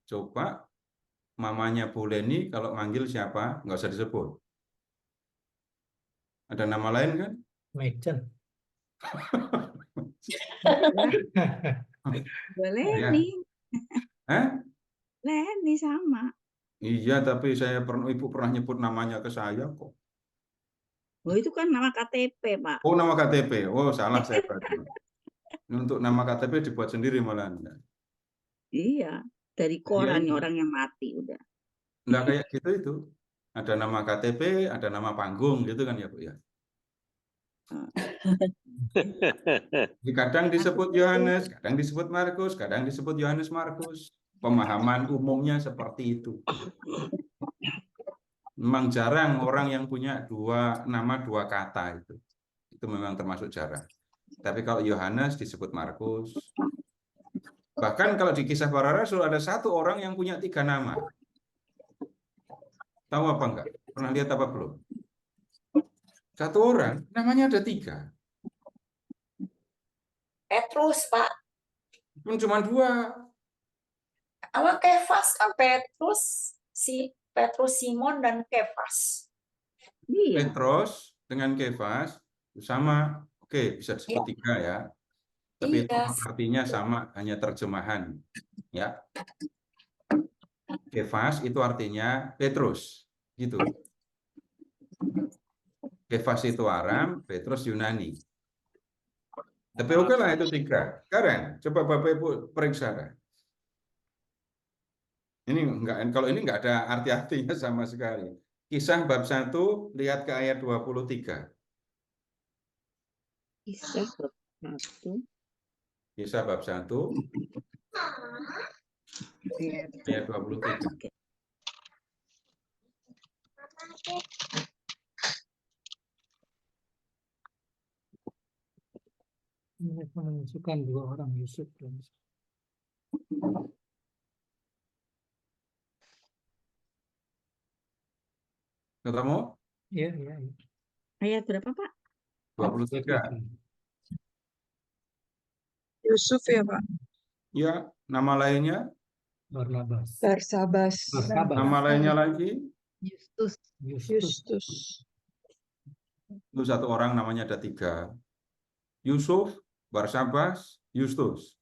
Coba mamanya Bu Leni kalau manggil siapa? Nggak usah disebut. Ada nama lain kan? Mechen. Boleh Ya. nih. Hah? Leni sama. Iya, tapi Ibu pernah nyebut namanya ke saya kok. Oh, itu kan nama KTP, Pak. Oh, nama KTP. Oh, salah saya berarti. Ini untuk nama KTP dibuat sendiri malah. Iya, dari koran Iya. orang yang mati udah. Nggak kayak gitu itu. Ada nama KTP, ada nama panggung gitu kan ya, Bu ya. Kadang disebut Yohanes, kadang disebut Markus, kadang disebut Yohanes Markus. Pemahaman umumnya seperti itu. Memang jarang orang yang punya dua kata itu. Itu memang termasuk jarang. Tapi kalau Yohanes disebut Markus. Bahkan kalau di Kisah Para Rasul ada satu orang yang punya 3 nama. Tahu apa enggak? Pernah lihat apa belum? Satu orang namanya ada 3. Petrus, Pak. Pun cuma 2. Sama Kefas kan Petrus, Petrus, Simon, dan Kefas. Iya. Petrus dengan Kefas sama, oke, bisa disebut 3 ya. Tapi itu artinya sama, hanya terjemahan. Ya. Kefas itu artinya Petrus, gitu. Kefas itu Aram, Petrus Yunani. Tapi oke lah itu 3. Karen, coba Bapak Ibu periksa. Ini kalau ini nggak ada arti-artinya sama sekali. Kisah bab 1, lihat ke ayat 23. Kisah bab 1. Kisah bab 1. Ayat 23. Mereka menunjukkan 2 orang Yusuf dan Ketemu? Iya. Ayat berapa, Pak? 23. Yusuf ya, Pak. Ya, nama lainnya? Barnabas. Barsabas. Nama lainnya lagi? Justus. Justus. Itu satu orang namanya ada 3. Yusuf, Barsabas, Justus.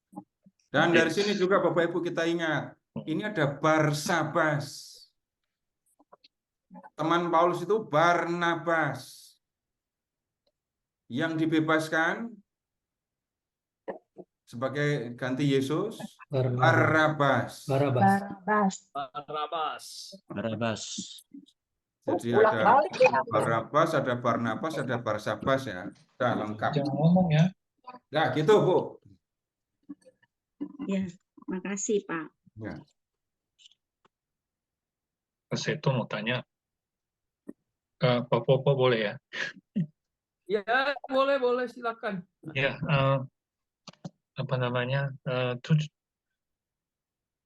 Dan dari sini juga Bapak Ibu kita ingat, ini ada Barsabas. Teman Paulus itu Barnabas. Yang dibebaskan sebagai ganti Yesus, Barnabas. Jadi ada Barnabas, ada Barnabas, ada Barsabas ya. Udah lengkap. Jangan ngomong ya. Nah, gitu Bu. Ya, makasih Pak. Ya. Saya itu mau tanya, Pak Popo boleh ya? Ya, boleh, silakan. Ya, apa namanya?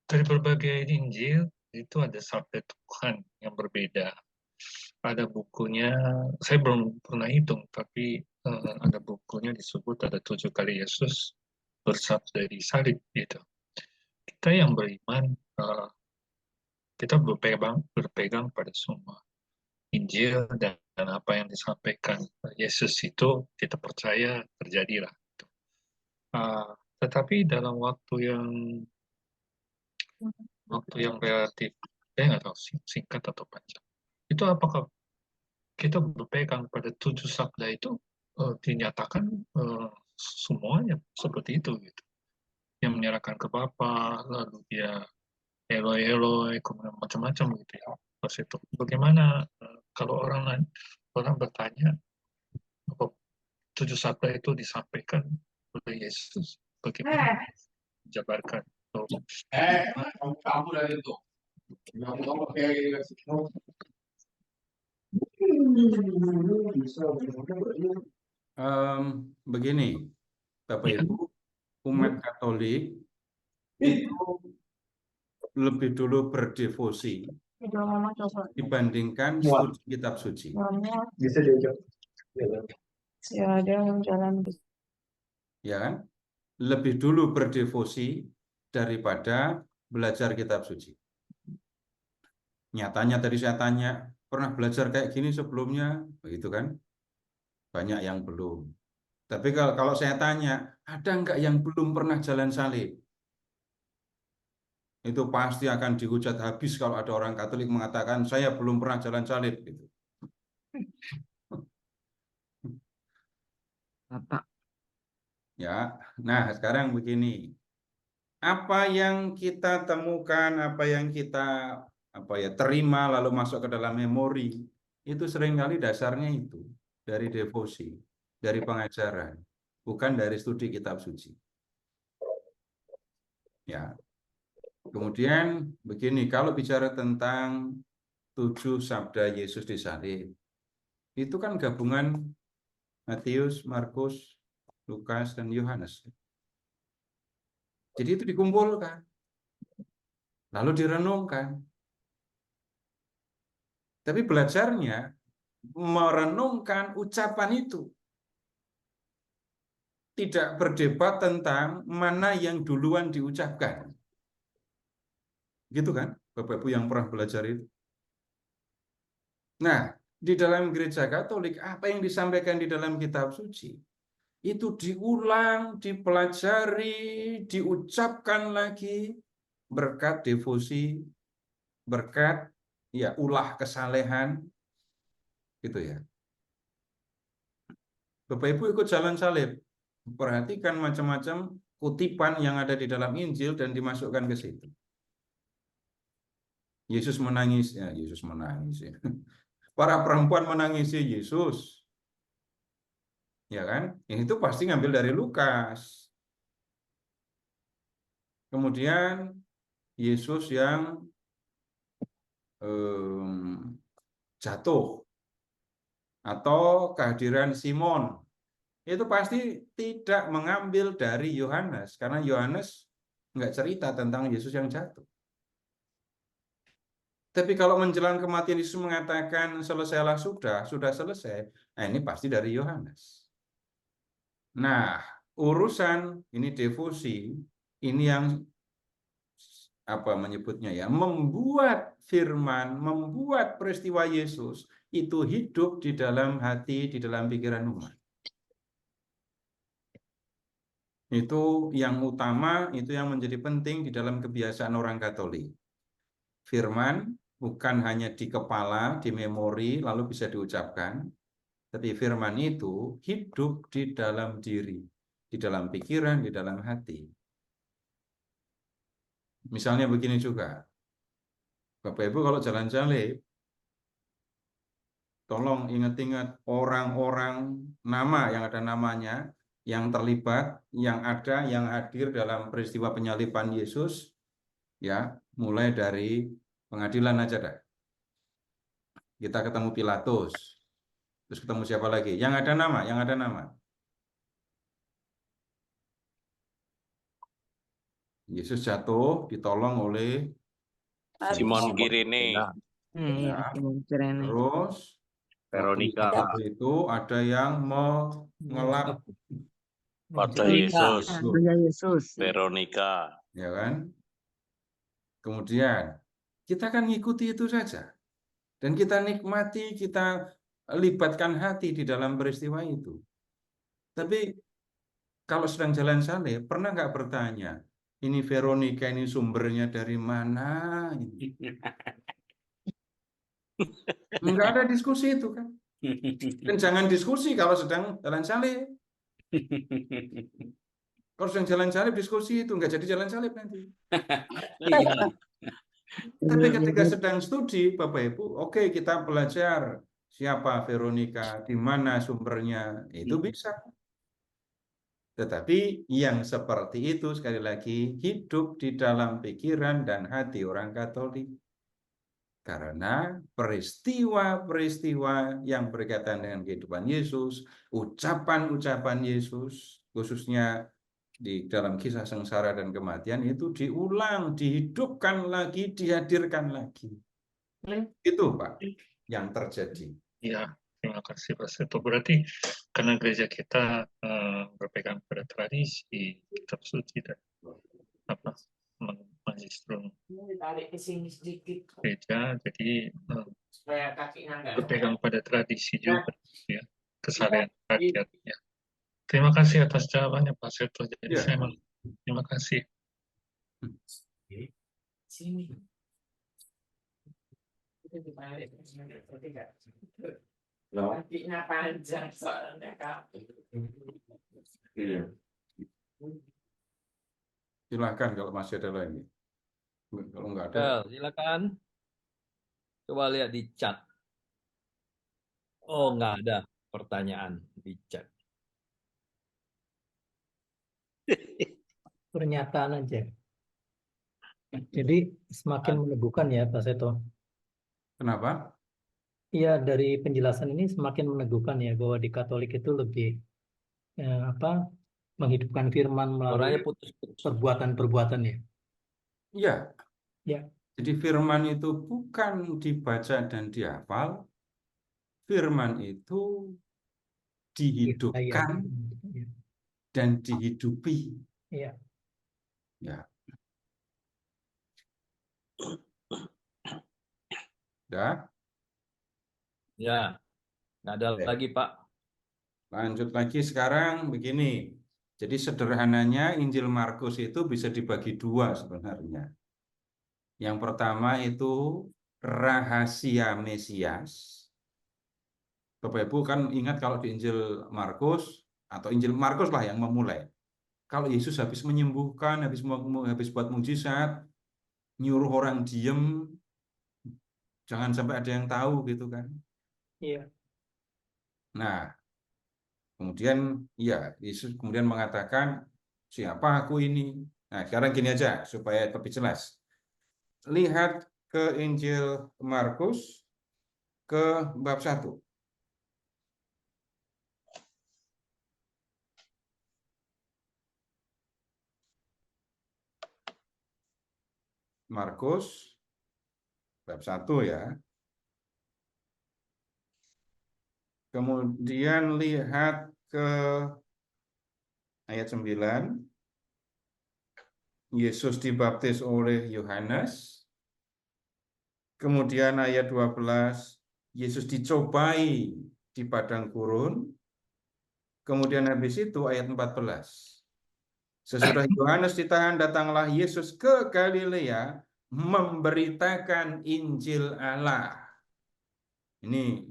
Dari berbagai Injil itu ada sabda Tuhan yang berbeda. Ada bukunya, saya belum pernah hitung, tapi ada bukunya disebut ada 7 kali Yesus bersabda di salib gitu. Kita yang beriman, kita berpegang pada semua Injil dan apa yang disampaikan Yesus itu kita percaya terjadilah. Tetapi dalam waktu yang relatif, saya nggak tahu singkat atau panjang, itu apakah kita berpegang pada 7 sabda itu dinyatakan semuanya seperti itu gitu, yang menyerahkan ke Bapa, lalu dia Eloi, kemudian macam-macam gitu ya. Pas itu bagaimana kalau orang bertanya apa 7 sabda itu disampaikan oleh Yesus, bagaimana dijabarkan Kamu dari itu. Begini, Bapak Ibu, umat Katolik itu lebih dulu berdevosi dibandingkan studi kitab suci. Bisa diajak. Ya, ada yang jalan. Ya kan? Lebih dulu berdevosi daripada belajar kitab suci. Nyatanya tadi saya tanya, pernah belajar kayak gini sebelumnya? Begitu kan? Banyak yang belum. Tapi kalau saya tanya, ada nggak yang belum pernah jalan salib? Itu pasti akan dihujat habis kalau ada orang Katolik mengatakan, saya belum pernah jalan salib. Gitu. Bapak. Ya, nah sekarang begini. Apa yang kita temukan, apa yang kita terima lalu masuk ke dalam memori, itu seringkali dasarnya itu dari devosi, dari pengajaran, bukan dari studi kitab suci. Ya. Kemudian begini, kalau bicara tentang 7 sabda Yesus disalib, itu kan gabungan Matius, Markus, Lukas, dan Yohanes. Jadi itu dikumpulkan, lalu direnungkan. Tapi belajarnya merenungkan ucapan itu. Tidak berdebat tentang mana yang duluan diucapkan. Gitu kan, Bapak-Ibu yang pernah belajar itu. Nah, di dalam gereja Katolik, apa yang disampaikan di dalam kitab suci, itu diulang, dipelajari, diucapkan lagi, berkat devosi, berkat ulah kesalehan, gitu ya. Bapak Ibu ikut jalan salib, perhatikan macam-macam kutipan yang ada di dalam Injil dan dimasukkan ke situ. Yesus menangis, ya Yesus menangis. Ya. Para perempuan menangisi Yesus, ya kan? Itu pasti ngambil dari Lukas. Kemudian Yesus yang jatuh atau kehadiran Simon, itu pasti tidak mengambil dari Yohanes, karena Yohanes nggak cerita tentang Yesus yang jatuh. Tapi kalau menjelang kematian Yesus mengatakan selesailah sudah selesai, nah ini pasti dari Yohanes. Nah, urusan ini devosi, ini yang menyebutnya ya, membuat firman, membuat peristiwa Yesus itu hidup di dalam hati, di dalam pikiran umat. Itu yang utama, itu yang menjadi penting di dalam kebiasaan orang Katolik. Firman bukan hanya di kepala, di memori, lalu bisa diucapkan, tapi firman itu hidup di dalam diri, di dalam pikiran, di dalam hati. Misalnya begini juga, Bapak Ibu kalau jalan salib, tolong ingat-ingat orang-orang nama yang ada namanya, yang terlibat, yang ada, yang hadir dalam peristiwa penyaliban Yesus, ya, mulai dari pengadilan aja dah. Kita ketemu Pilatus, terus ketemu siapa lagi? Yang ada nama, Yesus jatuh, ditolong oleh Simon Kirene. Ya. Terus Veronica. Itu ada yang mengelap pada Yesus. Veronica. Ya kan? Kemudian kita akan ngikuti itu saja. Dan kita nikmati, kita libatkan hati di dalam peristiwa itu. Tapi kalau sedang jalan salib, pernah nggak bertanya, ini Veronica, ini sumbernya dari mana? Nggak ada diskusi itu kan. Dan jangan diskusi kalau sedang jalan salib. Kalau sedang jalan salib diskusi itu nggak jadi jalan salib nanti. Tapi ketika sedang studi, Bapak Ibu, oke, kita belajar siapa Veronica, di mana sumbernya, itu bisa. Tetapi yang seperti itu sekali lagi hidup di dalam pikiran dan hati orang Katolik. Karena peristiwa-peristiwa yang berkaitan dengan kehidupan Yesus, ucapan-ucapan Yesus, khususnya di dalam kisah sengsara dan kematian itu diulang, dihidupkan lagi, dihadirkan lagi. Itu Pak yang terjadi. Ya, terima kasih Pak Seto. Berarti karena gereja kita berpegang pada tradisi kitab suci dan magistrum gereja, jadi berpegang pada tradisi juga, ya, kesalahan rakyat. Ya. Terima kasih atas jawabannya Pak Seto. Jadi saya terima kasih. Sini. Nantinya panjang soalnya Kak. Silakan kalau masih ada lagi. Kalau nggak ada. Silakan. Coba lihat di chat. Oh, nggak ada pertanyaan di chat. Pernyataan aja. Jadi semakin meneguhkan ya Pak Seto. Kenapa? Iya, dari penjelasan ini semakin meneguhkan ya bahwa di Katolik itu lebih menghidupkan firman melalui perbuatan-perbuatan ya. Iya. Ya. Jadi firman itu bukan dibaca dan dihafal. Firman itu dihidupkan dan dihidupi. Iya. Ya. Udah? Ya, nggak ada lagi Pak. Lanjut lagi sekarang begini. Jadi sederhananya Injil Markus itu bisa dibagi dua sebenarnya. Yang pertama itu rahasia Mesias. Bapak Ibu kan ingat kalau di Injil Markus atau Injil Markus lah yang memulai. Kalau Yesus habis menyembuhkan, habis buat mujizat, nyuruh orang diem, jangan sampai ada yang tahu gitu kan. Iya. Nah, kemudian ya Yesus kemudian mengatakan, siapa aku ini? Nah, sekarang gini aja supaya lebih jelas. Lihat ke Injil Markus ke bab 1. Markus bab 1 ya. Kemudian lihat ke ayat 9. Yesus dibaptis oleh Yohanes. Kemudian ayat 12, Yesus dicobai di padang gurun. Kemudian habis itu ayat 14. Sesudah Yohanes ditahan, datanglah Yesus ke Galilea memberitakan Injil Allah. Ini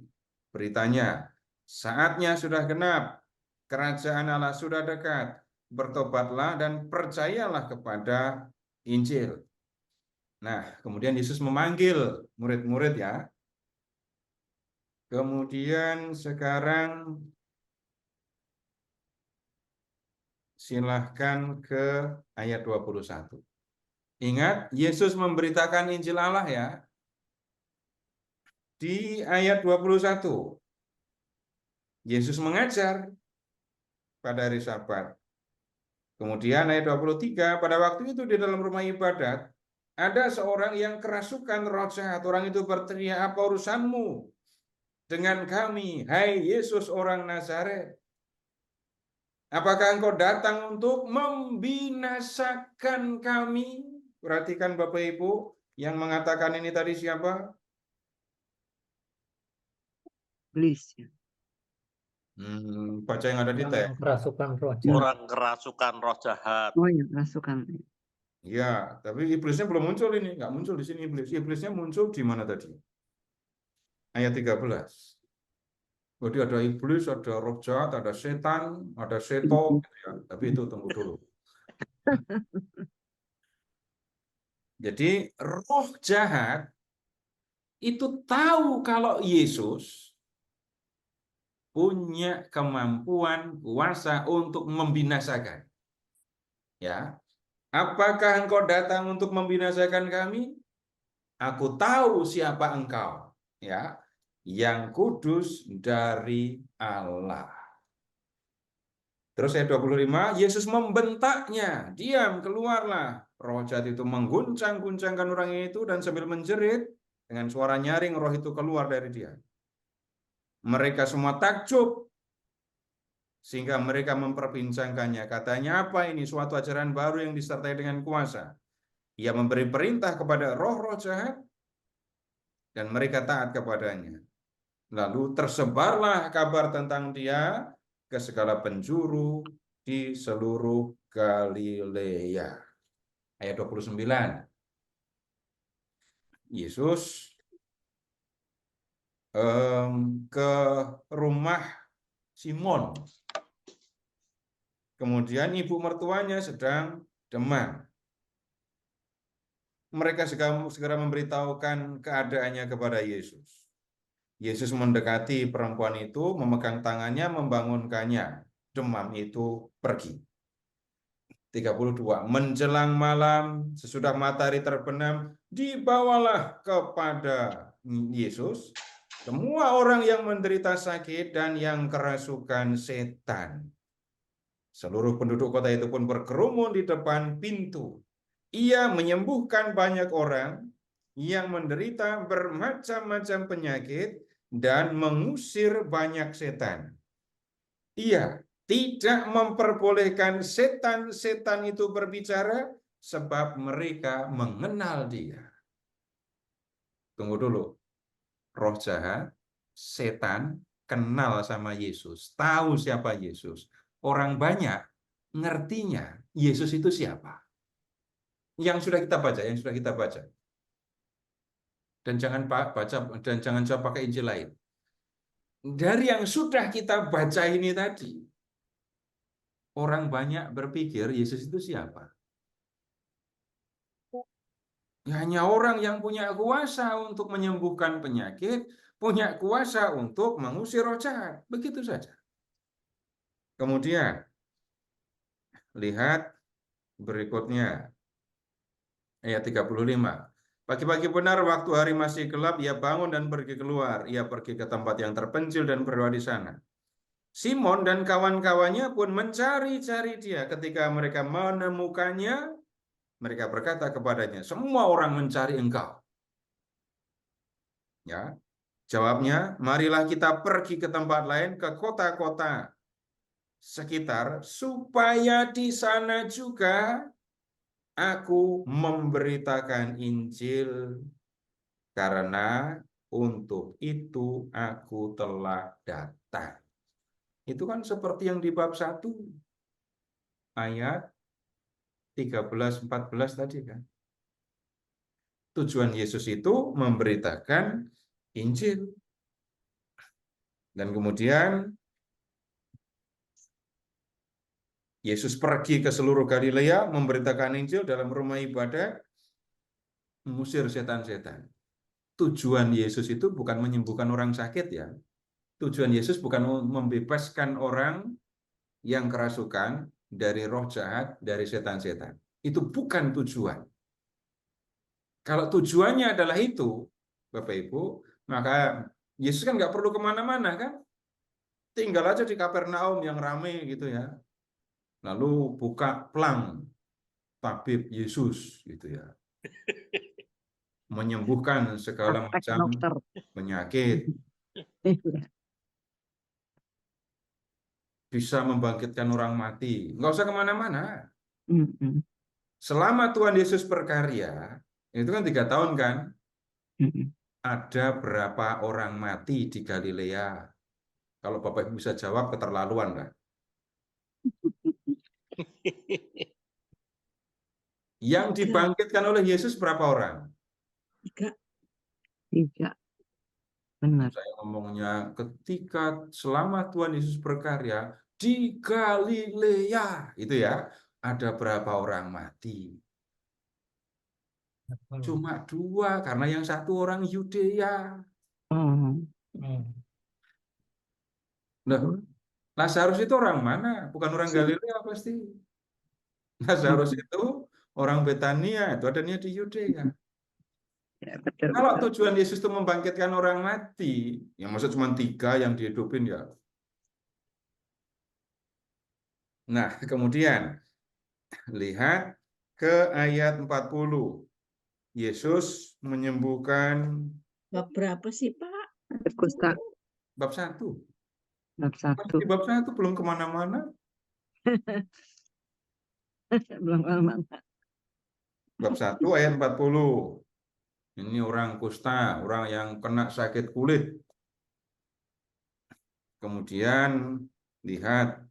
beritanya. Saatnya sudah genap, kerajaan Allah sudah dekat. Bertobatlah dan percayalah kepada Injil. Nah, kemudian Yesus memanggil murid-murid ya. Kemudian sekarang silahkan ke ayat 21. Ingat, Yesus memberitakan Injil Allah ya. Di ayat 21. Yesus mengajar pada hari Sabat. Kemudian ayat 23, pada waktu itu di dalam rumah ibadat, ada seorang yang kerasukan roh jahat. Orang itu berteriak, apa urusanmu dengan kami, hai Yesus orang Nazaret? Apakah engkau datang untuk membinasakan kami? Perhatikan Bapak Ibu, yang mengatakan ini tadi siapa? Iblis. Baca yang ada di teks. Kerasukan roh jahat. Orang kerasukan roh jahat. Oh ya, kerasukan. Ya, tapi iblisnya belum muncul ini, nggak muncul di sini iblis. Iblisnya muncul di mana tadi? Ayat 13. Jadi ada iblis, ada roh jahat, ada setan, ada seto, gitu ya. Tapi itu tunggu dulu. Jadi roh jahat itu tahu kalau Yesus punya kemampuan, kuasa untuk membinasakan. Ya, apakah engkau datang untuk membinasakan kami? Aku tahu siapa engkau, ya, yang kudus dari Allah. Terus ayat 25, Yesus membentaknya, diam, keluarlah. Roh jahat itu mengguncang-guncangkan orang itu dan sambil menjerit, dengan suara nyaring roh itu keluar dari dia. Mereka semua takjub, sehingga mereka memperbincangkannya. Katanya, apa ini? Suatu ajaran baru yang disertai dengan kuasa. Ia memberi perintah kepada roh-roh jahat, dan mereka taat kepadanya. Lalu tersebarlah kabar tentang dia ke segala penjuru di seluruh Galilea. Ayat 29. Yesus ke rumah Simon. Kemudian ibu mertuanya sedang demam. Mereka segera memberitahukan keadaannya kepada Yesus. Yesus mendekati perempuan itu, memegang tangannya, membangunkannya. Demam itu pergi. 32. Menjelang malam, sesudah matahari terbenam, dibawalah kepada Yesus semua orang yang menderita sakit dan yang kerasukan setan. Seluruh penduduk kota itu pun berkerumun di depan pintu. Ia menyembuhkan banyak orang yang menderita bermacam-macam penyakit dan mengusir banyak setan. Ia tidak memperbolehkan setan-setan itu berbicara sebab mereka mengenal dia. Tunggu dulu. Roh jahat, setan kenal sama Yesus, tahu siapa Yesus. Orang banyak ngertinya Yesus itu siapa. Yang sudah kita baca. Dan jangan coba pakai Injil lain. Dari yang sudah kita baca ini tadi, orang banyak berpikir Yesus itu siapa? Hanya orang yang punya kuasa untuk menyembuhkan penyakit, punya kuasa untuk mengusir roh jahat. Begitu saja. Kemudian, lihat berikutnya. Ayat 35. Pagi-pagi benar waktu hari masih gelap, ia bangun dan pergi keluar. Ia pergi ke tempat yang terpencil dan berdoa di sana. Simon dan kawan-kawannya pun mencari-cari dia. Ketika mereka menemukannya, mereka berkata kepadanya, semua orang mencari engkau. Ya, jawabnya, marilah kita pergi ke tempat lain, ke kota-kota sekitar, supaya di sana juga aku memberitakan Injil, karena untuk itu aku telah datang. Itu kan seperti yang di bab 1 ayat 13-14 tadi kan. Tujuan Yesus itu memberitakan Injil. Dan kemudian Yesus pergi ke seluruh Galilea, memberitakan Injil dalam rumah ibadah, mengusir setan-setan. Tujuan Yesus itu bukan menyembuhkan orang sakit ya. Tujuan Yesus bukan membebaskan orang yang kerasukan dari roh jahat, dari setan-setan. Itu bukan tujuan. Kalau tujuannya adalah itu, Bapak Ibu, maka Yesus kan nggak perlu kemana-mana kan? Tinggal aja di Kapernaum yang ramai gitu ya. Lalu buka plang tabib Yesus gitu ya. Menyembuhkan segala macam penyakit. Bisa membangkitkan orang mati. Nggak usah kemana-mana. Selama Tuhan Yesus berkarya, itu kan 3 tahun kan? Ada berapa orang mati di Galilea? Kalau Bapak bisa jawab, keterlaluan lah. Yang dibangkitkan oleh Yesus berapa orang? 3. Benar. Saya ngomongnya ketika selama Tuhan Yesus berkarya di Galilea, itu ya, ada berapa orang mati? Cuma 2, karena yang satu orang Yudea. Nah, Lazarus itu orang mana? Bukan orang Galilea pasti. Lazarus itu orang Betania, itu adanya di Yudea. Ya, betul, Kalau betul. tujuan Yesus itu membangkitkan orang mati, yang maksud cuma 3 yang dihidupin ya. Nah, kemudian lihat ke ayat 40. Yesus menyembuhkan Bab berapa sih, Pak? Kusta. bab 1. Bab 1. Masih bab 1 belum kemana-mana. Belum kemana. Bab 1 ayat 40. Ini orang kusta, orang yang kena sakit kulit. Kemudian lihat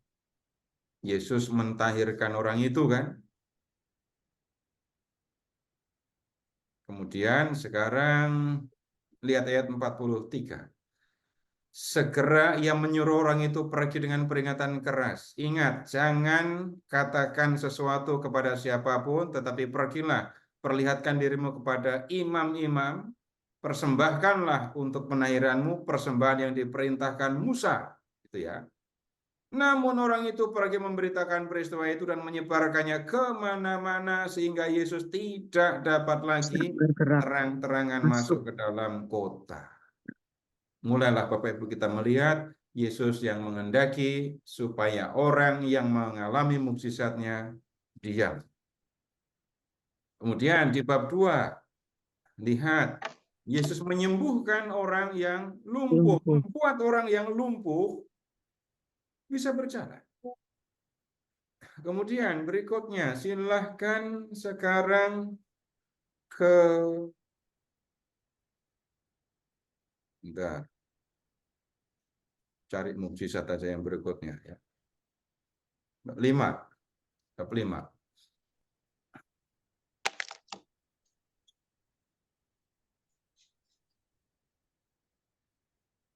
Yesus mentahirkan orang itu kan. Kemudian sekarang lihat ayat 43. Segera ia menyuruh orang itu pergi dengan peringatan keras. Ingat, jangan katakan sesuatu kepada siapapun, tetapi pergilah, perlihatkan dirimu kepada imam-imam, persembahkanlah untuk penahiranmu persembahan yang diperintahkan Musa. Itu ya. Namun orang itu pergi memberitakan peristiwa itu dan menyebarkannya kemana-mana sehingga Yesus tidak dapat lagi terang-terangan masuk ke dalam kota. Mulailah Bapak Ibu kita melihat Yesus yang menghendaki supaya orang yang mengalami mukjizatnya diam. Kemudian di bab 2, lihat Yesus menyembuhkan orang yang lumpuh, membuat orang yang lumpuh bisa berjalan. Kemudian berikutnya, silahkan sekarang ke Bentar. Cari mukjizat aja yang berikutnya ya. 5. Bab 5.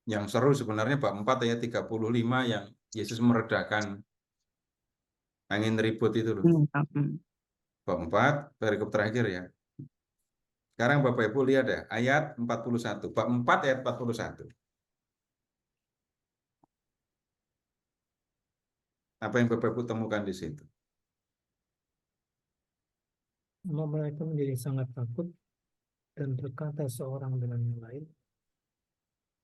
Yang seru sebenarnya bab 4 ayat 35 yang Yesus meredakan angin ribut itu loh. Bab 4 perikop terakhir ya. Sekarang Bapak Ibu lihat ya, ayat 41. Bab 4 ayat 41. Apa yang Bapak Ibu temukan di situ? Mereka menjadi sangat takut dan berkata seorang dengan yang lain,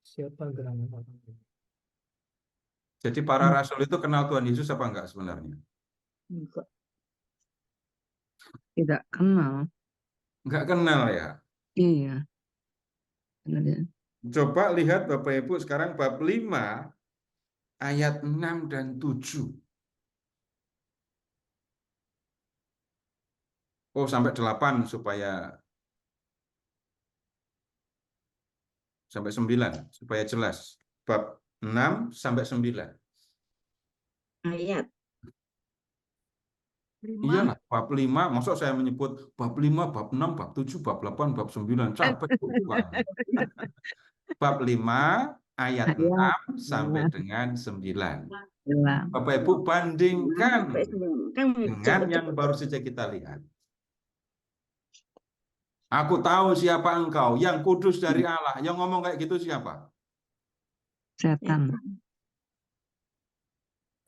siapa gerangan orang ini? Jadi para rasul itu kenal Tuhan Yesus apa enggak sebenarnya? Enggak. Tidak kenal. Enggak kenal ya? Iya. Coba lihat Bapak Ibu sekarang bab 5 ayat 6 dan 7. Oh, sampai 8 supaya sampai 9 supaya jelas. Bab 6 sampai 9. Ayat. Iyalah, bab 5, maksud saya menyebut bab 5, bab 6, bab 7, bab 8, bab 9, capek bukan. Bab 5 ayat 6 sampai dengan 9. Bapak Ibu bandingkan dengan yang baru saja kita lihat. Aku tahu siapa engkau, yang kudus dari Allah. Yang ngomong kayak gitu siapa? Setan.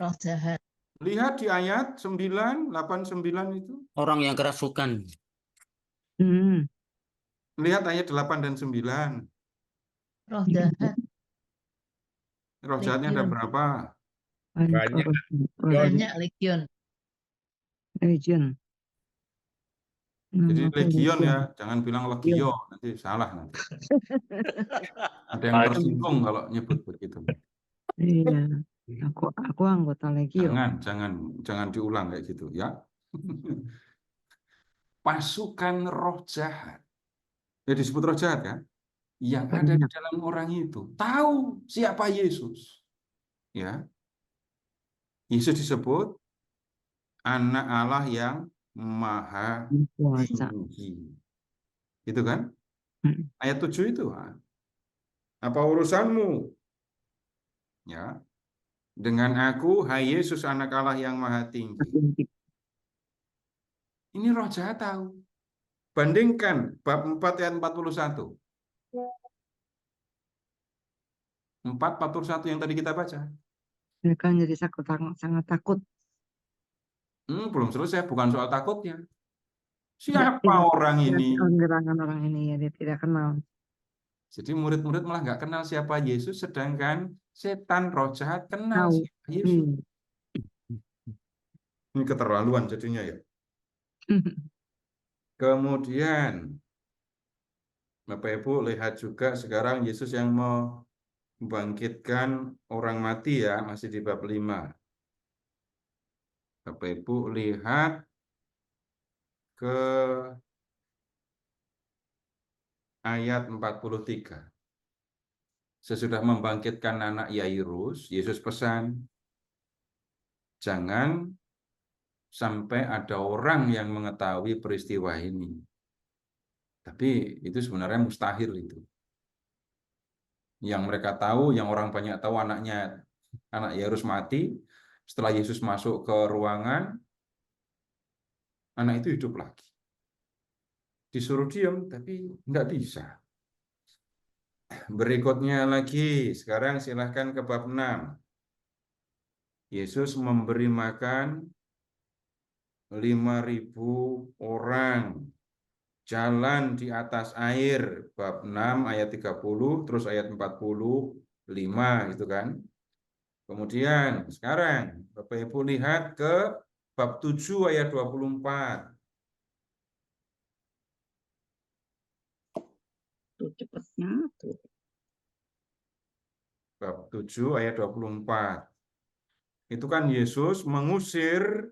Roh jahat. Lihat di ayat 9, 8, 9 itu. Orang yang kerasukan. Lihat ayat 8 dan 9. Roh jahat. Roh jahatnya ada berapa? Banyak. Banyak legion. Legion. Jadi legion ya, jangan bilang legio, nanti salah nanti. Ada yang tersinggung kalau nyebut begitu. Iya. Aku anggota legio. Jangan diulang kayak gitu ya. Pasukan roh jahat. Ya disebut roh jahat kan? Yang ada di dalam orang itu tahu siapa Yesus. Ya. Yesus disebut anak Allah yang maha tinggi. Itu kan? Ayat 7 itu. Apa urusanmu? Ya. Dengan aku, hai Yesus anak Allah yang maha tinggi. Ini roh jahat tahu. Bandingkan bab 4 ayat 41. 4:41 yang tadi kita baca. Mereka jadi sangat takut. Belum selesai, bukan soal takutnya. Tidak Siapa orang ini? gerangan orang ini ya, dia tidak kenal. Jadi murid-murid malah nggak kenal siapa Yesus, sedangkan setan roh jahat kenal Tahu. siapa Yesus. Ini keterlaluan jadinya ya. Kemudian Bapak Ibu lihat juga sekarang Yesus yang mau membangkitkan orang mati ya, masih di bab 5. Bapak Ibu lihat ke ayat 43. Sesudah membangkitkan anak Yairus, Yesus pesan, jangan sampai ada orang yang mengetahui peristiwa ini. Tapi itu sebenarnya mustahil itu. Yang mereka tahu, yang orang banyak tahu anak Yairus mati. Setelah Yesus masuk ke ruangan, anak itu hidup lagi. Disuruh diam, tapi nggak bisa. Berikutnya lagi, sekarang silahkan ke bab 6. Yesus memberi makan 5.000 orang. Jalan di atas air, bab 6 ayat 30, terus ayat 45 gitu kan. Kemudian sekarang Bapak Ibu lihat ke bab 7 ayat 24. Tuh cepatnya tuh. Bab 7 ayat 24. Itu kan Yesus mengusir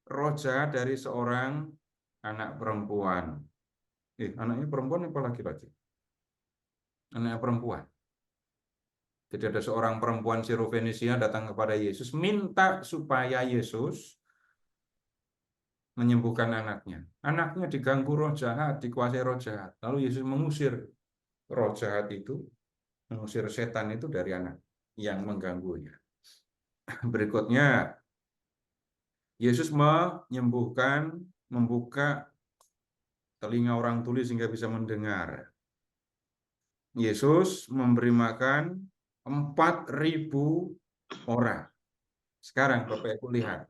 roh jahat dari seorang anak perempuan. Anaknya perempuan apa laki-laki? Anaknya perempuan. Jadi ada seorang perempuan Sirofenisia datang kepada Yesus, minta supaya Yesus menyembuhkan anaknya. Anaknya diganggu roh jahat, dikuasai roh jahat. Lalu Yesus mengusir roh jahat itu, mengusir setan itu dari anak yang mengganggunya. Berikutnya, Yesus menyembuhkan, membuka telinga orang tuli sehingga bisa mendengar. Yesus memberi makan 4.000 orang. Sekarang Bapak Ibu lihat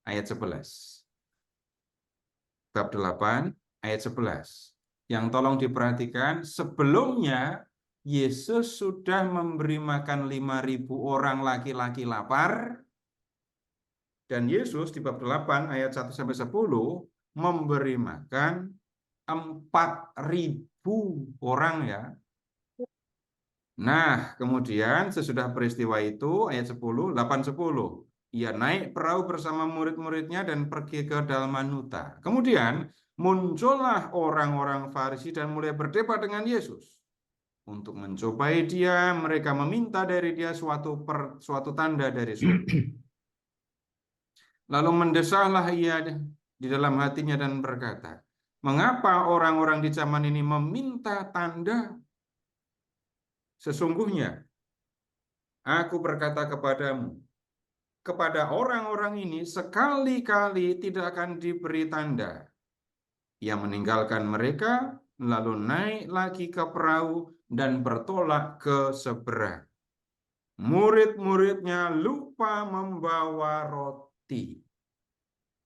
ayat 11. Bab 8 ayat 11. Yang tolong diperhatikan, sebelumnya Yesus sudah memberi makan 5.000 orang laki-laki lapar. Dan Yesus di bab 8 ayat 1-10 memberi makan 4.000 orang ya. Nah, kemudian sesudah peristiwa itu ayat 10, 8-10, ia naik perahu bersama murid-muridnya dan pergi ke Dalmanuta. Kemudian muncullah orang-orang Farisi dan mulai berdebat dengan Yesus. Untuk mencobai dia, mereka meminta dari dia suatu tanda dari surga. Lalu mendesahlah ia di dalam hatinya dan berkata, mengapa orang-orang di zaman ini meminta tanda? Sesungguhnya, aku berkata kepadamu, kepada orang-orang ini sekali-kali tidak akan diberi tanda. Ia meninggalkan mereka, lalu naik lagi ke perahu dan bertolak ke seberang. Murid-muridnya lupa membawa roti.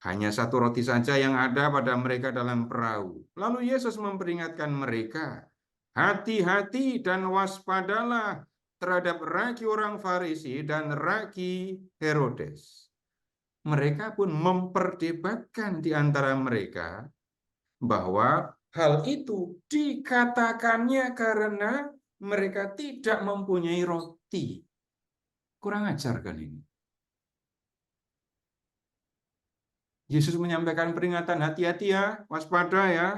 Hanya satu roti saja yang ada pada mereka dalam perahu. Lalu Yesus memperingatkan mereka, hati-hati dan waspadalah terhadap ragi orang Farisi dan ragi Herodes. Mereka pun memperdebatkan di antara mereka bahwa hal itu dikatakannya karena mereka tidak mempunyai roti. Kurang ajar kan ini? Yesus menyampaikan peringatan, hati-hati ya, waspada ya,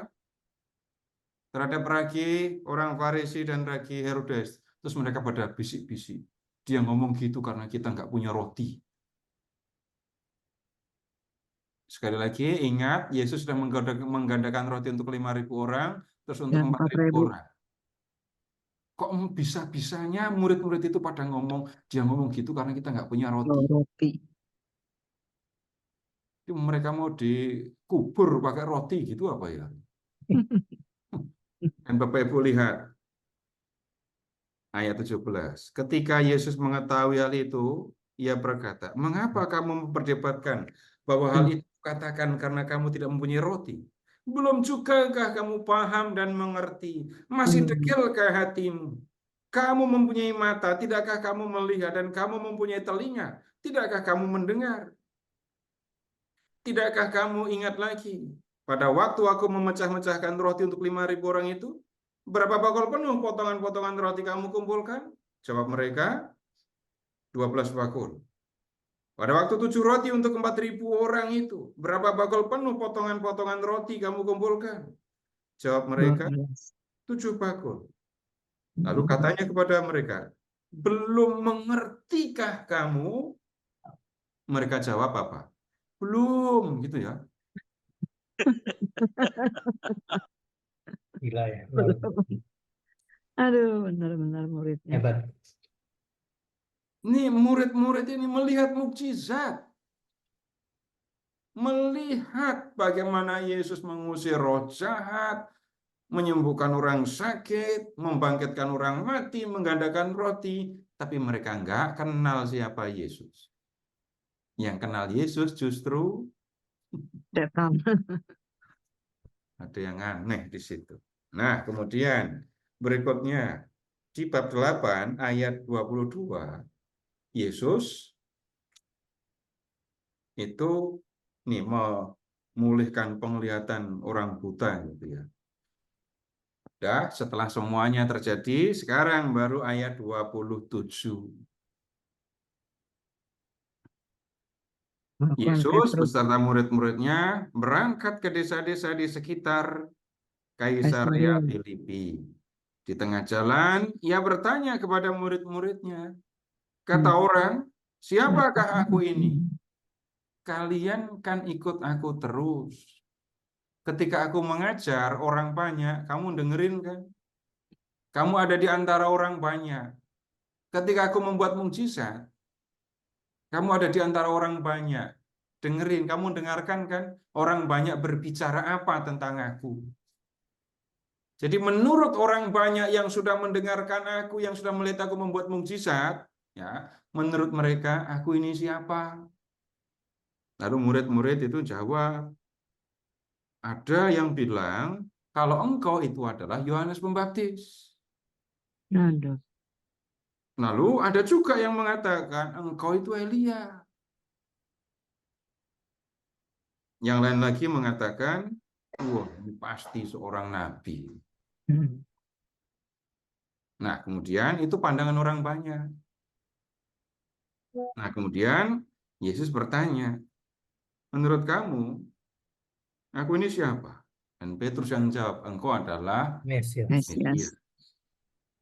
terhadap ragi orang Farisi dan ragi Herodes. Terus mereka pada bisik-bisik. Dia ngomong gitu karena kita nggak punya roti. Sekali lagi, ingat, Yesus sudah menggandakan roti untuk 5.000 orang, terus untuk 4.000 orang. Kok bisa-bisanya murid-murid itu pada dia ngomong gitu karena kita nggak punya roti. Mereka mau dikubur pakai roti gitu apa ya? Dan Bapak Ibu lihat, Ayat 17. Ketika Yesus mengetahui hal itu, ia berkata, "Mengapa kamu memperdebatkan bahwa hal itu katakan karena kamu tidak mempunyai roti? Belum jugakah kamu paham dan mengerti? Masih degilkah hatimu? Kamu mempunyai mata, tidakkah kamu melihat? Dan kamu mempunyai telinga, tidakkah kamu mendengar? Tidakkah kamu ingat lagi pada waktu aku memecah-mecahkan roti untuk 5.000 orang itu? Berapa bakul penuh potongan-potongan roti kamu kumpulkan?" Jawab mereka, 12 bakul. Pada waktu 7 roti untuk 4.000 orang itu, berapa bakul penuh potongan-potongan roti kamu kumpulkan? Jawab mereka, 7 bakul. Lalu katanya kepada mereka, "Belum mengertikah kamu?" Mereka jawab apa? "Belum," gitu ya. Gila ya. Aduh, benar-benar muridnya. Hebat. Nih murid-murid ini melihat mukjizat. Melihat bagaimana Yesus mengusir roh jahat, menyembuhkan orang sakit, membangkitkan orang mati, menggandakan roti. Tapi mereka nggak kenal siapa Yesus. Yang kenal Yesus justru Setan. ada yang aneh di situ. Nah, kemudian berikutnya di bab 8 ayat 22, Yesus itu nih memulihkan penglihatan orang buta gitu ya. Udah, setelah semuanya terjadi, sekarang baru ayat 27. Yesus beserta murid-muridnya berangkat ke desa-desa di sekitar Kaisarea Filipi. Di tengah jalan, ia bertanya kepada murid-muridnya, kata orang, "Siapakah aku ini? Kalian kan ikut aku terus. Ketika aku mengajar orang banyak, kamu dengerin kan? Kamu ada di antara orang banyak. Ketika aku membuat mukjizat, kamu ada di antara orang banyak. Dengerin, kamu dengarkan kan? Orang banyak berbicara apa tentang aku. Jadi menurut orang banyak yang sudah mendengarkan aku, yang sudah melihat aku membuat mukjizat, ya, menurut mereka, aku ini siapa?" Lalu murid-murid itu jawab, ada yang bilang, kalau engkau itu adalah Yohanes Pembaptis. Aduh. Lalu ada juga yang mengatakan, engkau itu Elia. Yang lain lagi mengatakan, wah, ini pasti seorang nabi. Nah, kemudian itu pandangan orang banyak. Nah, kemudian Yesus bertanya, menurut kamu, aku ini siapa? Dan Petrus yang jawab, engkau adalah Mesias.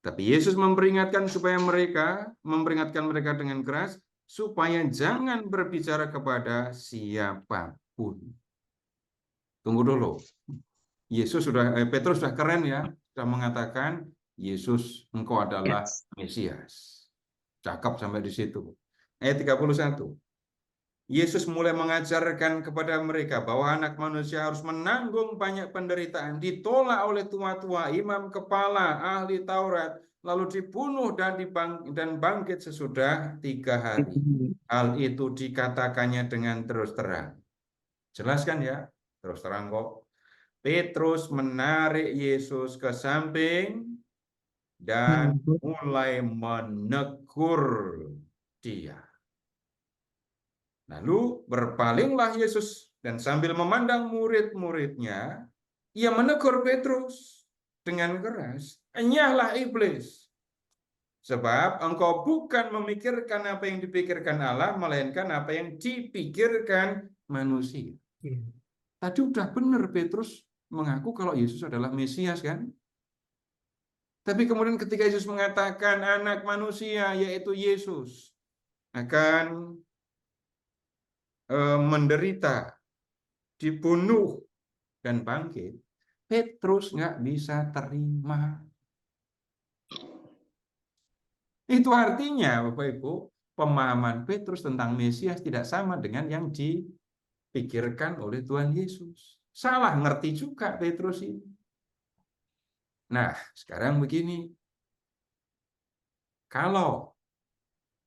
Tapi Yesus memperingatkan mereka dengan keras, supaya jangan berbicara kepada siapapun. Tunggu dulu. Petrus sudah keren ya, sudah mengatakan, Yesus, engkau adalah Mesias. Cakep sampai di situ. Ayat 31. Yesus mulai mengajarkan kepada mereka bahwa anak manusia harus menanggung banyak penderitaan, ditolak oleh tua-tua, imam kepala, ahli Taurat, lalu dibunuh dan bangkit sesudah 3 hari. Hal itu dikatakannya dengan terus terang. Jelaskan ya, terus terang kok. Petrus menarik Yesus ke samping dan mulai menegur dia. Lalu berpalinglah Yesus dan sambil memandang murid-muridnya, ia menegur Petrus dengan keras, "Enyahlah iblis, sebab engkau bukan memikirkan apa yang dipikirkan Allah, melainkan apa yang dipikirkan manusia." Tadi udah benar Petrus mengaku kalau Yesus adalah Mesias kan? Tapi kemudian ketika Yesus mengatakan anak manusia, yaitu Yesus, akan menderita, dibunuh, dan bangkit, Petrus nggak bisa terima. Itu artinya, Bapak Ibu, pemahaman Petrus tentang Mesias tidak sama dengan yang dipikirkan oleh Tuhan Yesus. Salah ngerti juga Petrus ini. Nah, sekarang begini. Kalau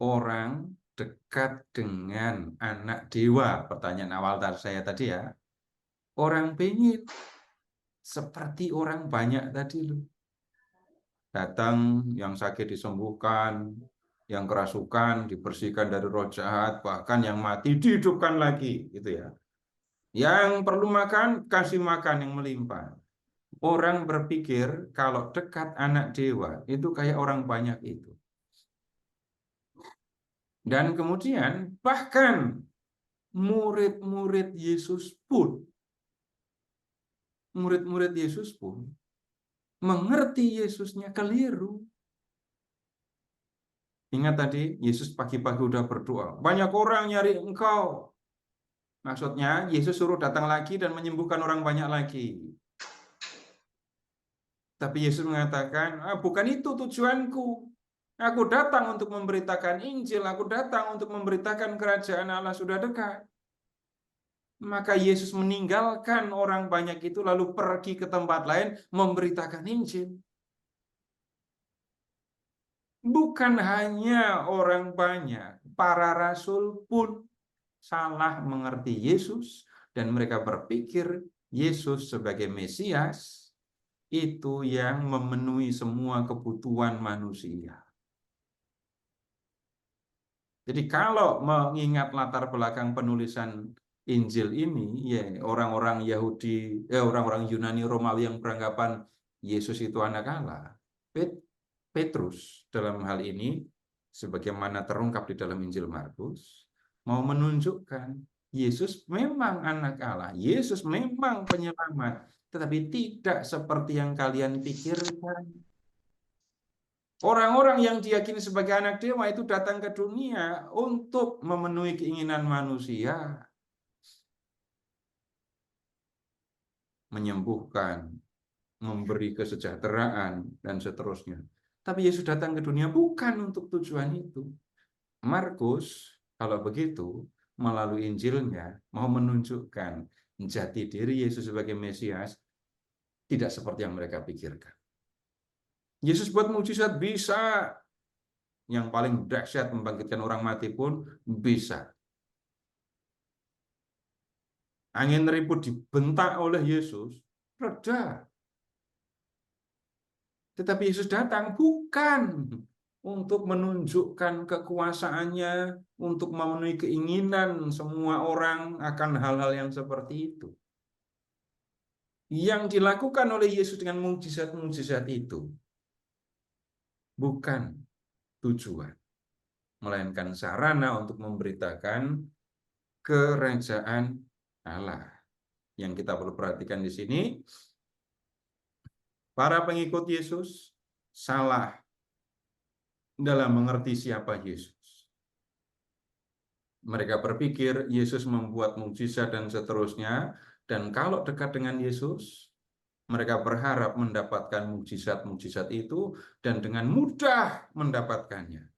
orang dekat dengan anak dewa, pertanyaan awal saya tadi ya, orang pengen seperti orang banyak tadi loh. Datang yang sakit disembuhkan, yang kerasukan dibersihkan dari roh jahat, bahkan yang mati dihidupkan lagi, gitu ya. Yang perlu makan, kasih makan yang melimpah. Orang berpikir kalau dekat anak dewa itu kayak orang banyak itu. Dan kemudian bahkan murid-murid Yesus pun mengerti Yesusnya keliru. Ingat tadi Yesus pagi-pagi udah berdoa, banyak orang nyari engkau. Maksudnya Yesus suruh datang lagi dan menyembuhkan orang banyak lagi. Tapi Yesus mengatakan, bukan itu tujuanku. Aku datang untuk memberitakan Injil, aku datang untuk memberitakan kerajaan Allah sudah dekat. Maka Yesus meninggalkan orang banyak itu lalu pergi ke tempat lain memberitakan Injil. Bukan hanya orang banyak, para rasul pun salah mengerti Yesus dan mereka berpikir Yesus sebagai Mesias itu yang memenuhi semua kebutuhan manusia. Jadi kalau mengingat latar belakang penulisan Injil ini, ya orang-orang Yahudi, orang-orang Yunani Romawi yang beranggapan Yesus itu anak Allah, Petrus dalam hal ini, sebagaimana terungkap di dalam Injil Markus, mau menunjukkan Yesus memang anak Allah, Yesus memang penyelamat, tetapi tidak seperti yang kalian pikirkan. Orang-orang yang diyakini sebagai anak dewa itu datang ke dunia untuk memenuhi keinginan manusia. Menyembuhkan, memberi kesejahteraan, dan seterusnya. Tapi Yesus datang ke dunia bukan untuk tujuan itu. Markus, kalau begitu, melalui Injilnya, mau menunjukkan jati diri Yesus sebagai Mesias, tidak seperti yang mereka pikirkan. Yesus buat mukjizat bisa. Yang paling dahsyat membangkitkan orang mati pun bisa. Angin ribut dibentak oleh Yesus, reda. Tetapi Yesus datang bukan untuk menunjukkan kekuasaannya, untuk memenuhi keinginan semua orang akan hal-hal yang seperti itu. Yang dilakukan oleh Yesus dengan mukjizat-mukjizat itu bukan tujuan, melainkan sarana untuk memberitakan kerajaan Allah. Yang kita perlu perhatikan di sini, para pengikut Yesus salah dalam mengerti siapa Yesus. Mereka berpikir Yesus membuat mukjizat dan seterusnya, dan kalau dekat dengan Yesus, mereka berharap mendapatkan mukjizat-mukjizat itu dan dengan mudah mendapatkannya.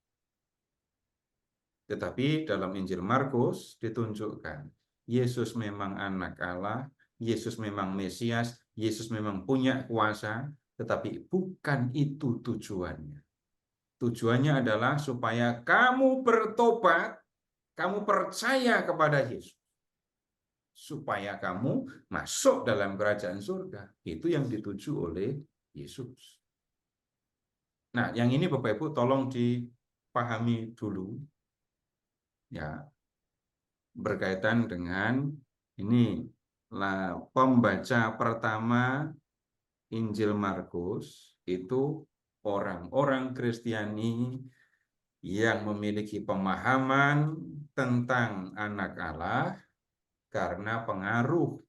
Tetapi dalam Injil Markus ditunjukkan Yesus memang anak Allah, Yesus memang Mesias, Yesus memang punya kuasa, tetapi bukan itu tujuannya. Tujuannya adalah supaya kamu bertobat, kamu percaya kepada Yesus. Supaya kamu masuk dalam kerajaan surga. Itu yang dituju oleh Yesus. Nah, yang ini Bapak Ibu tolong dipahami dulu. Ya, berkaitan dengan ini pembaca pertama Injil Markus itu orang-orang Kristiani yang memiliki pemahaman tentang anak Allah karena pengaruh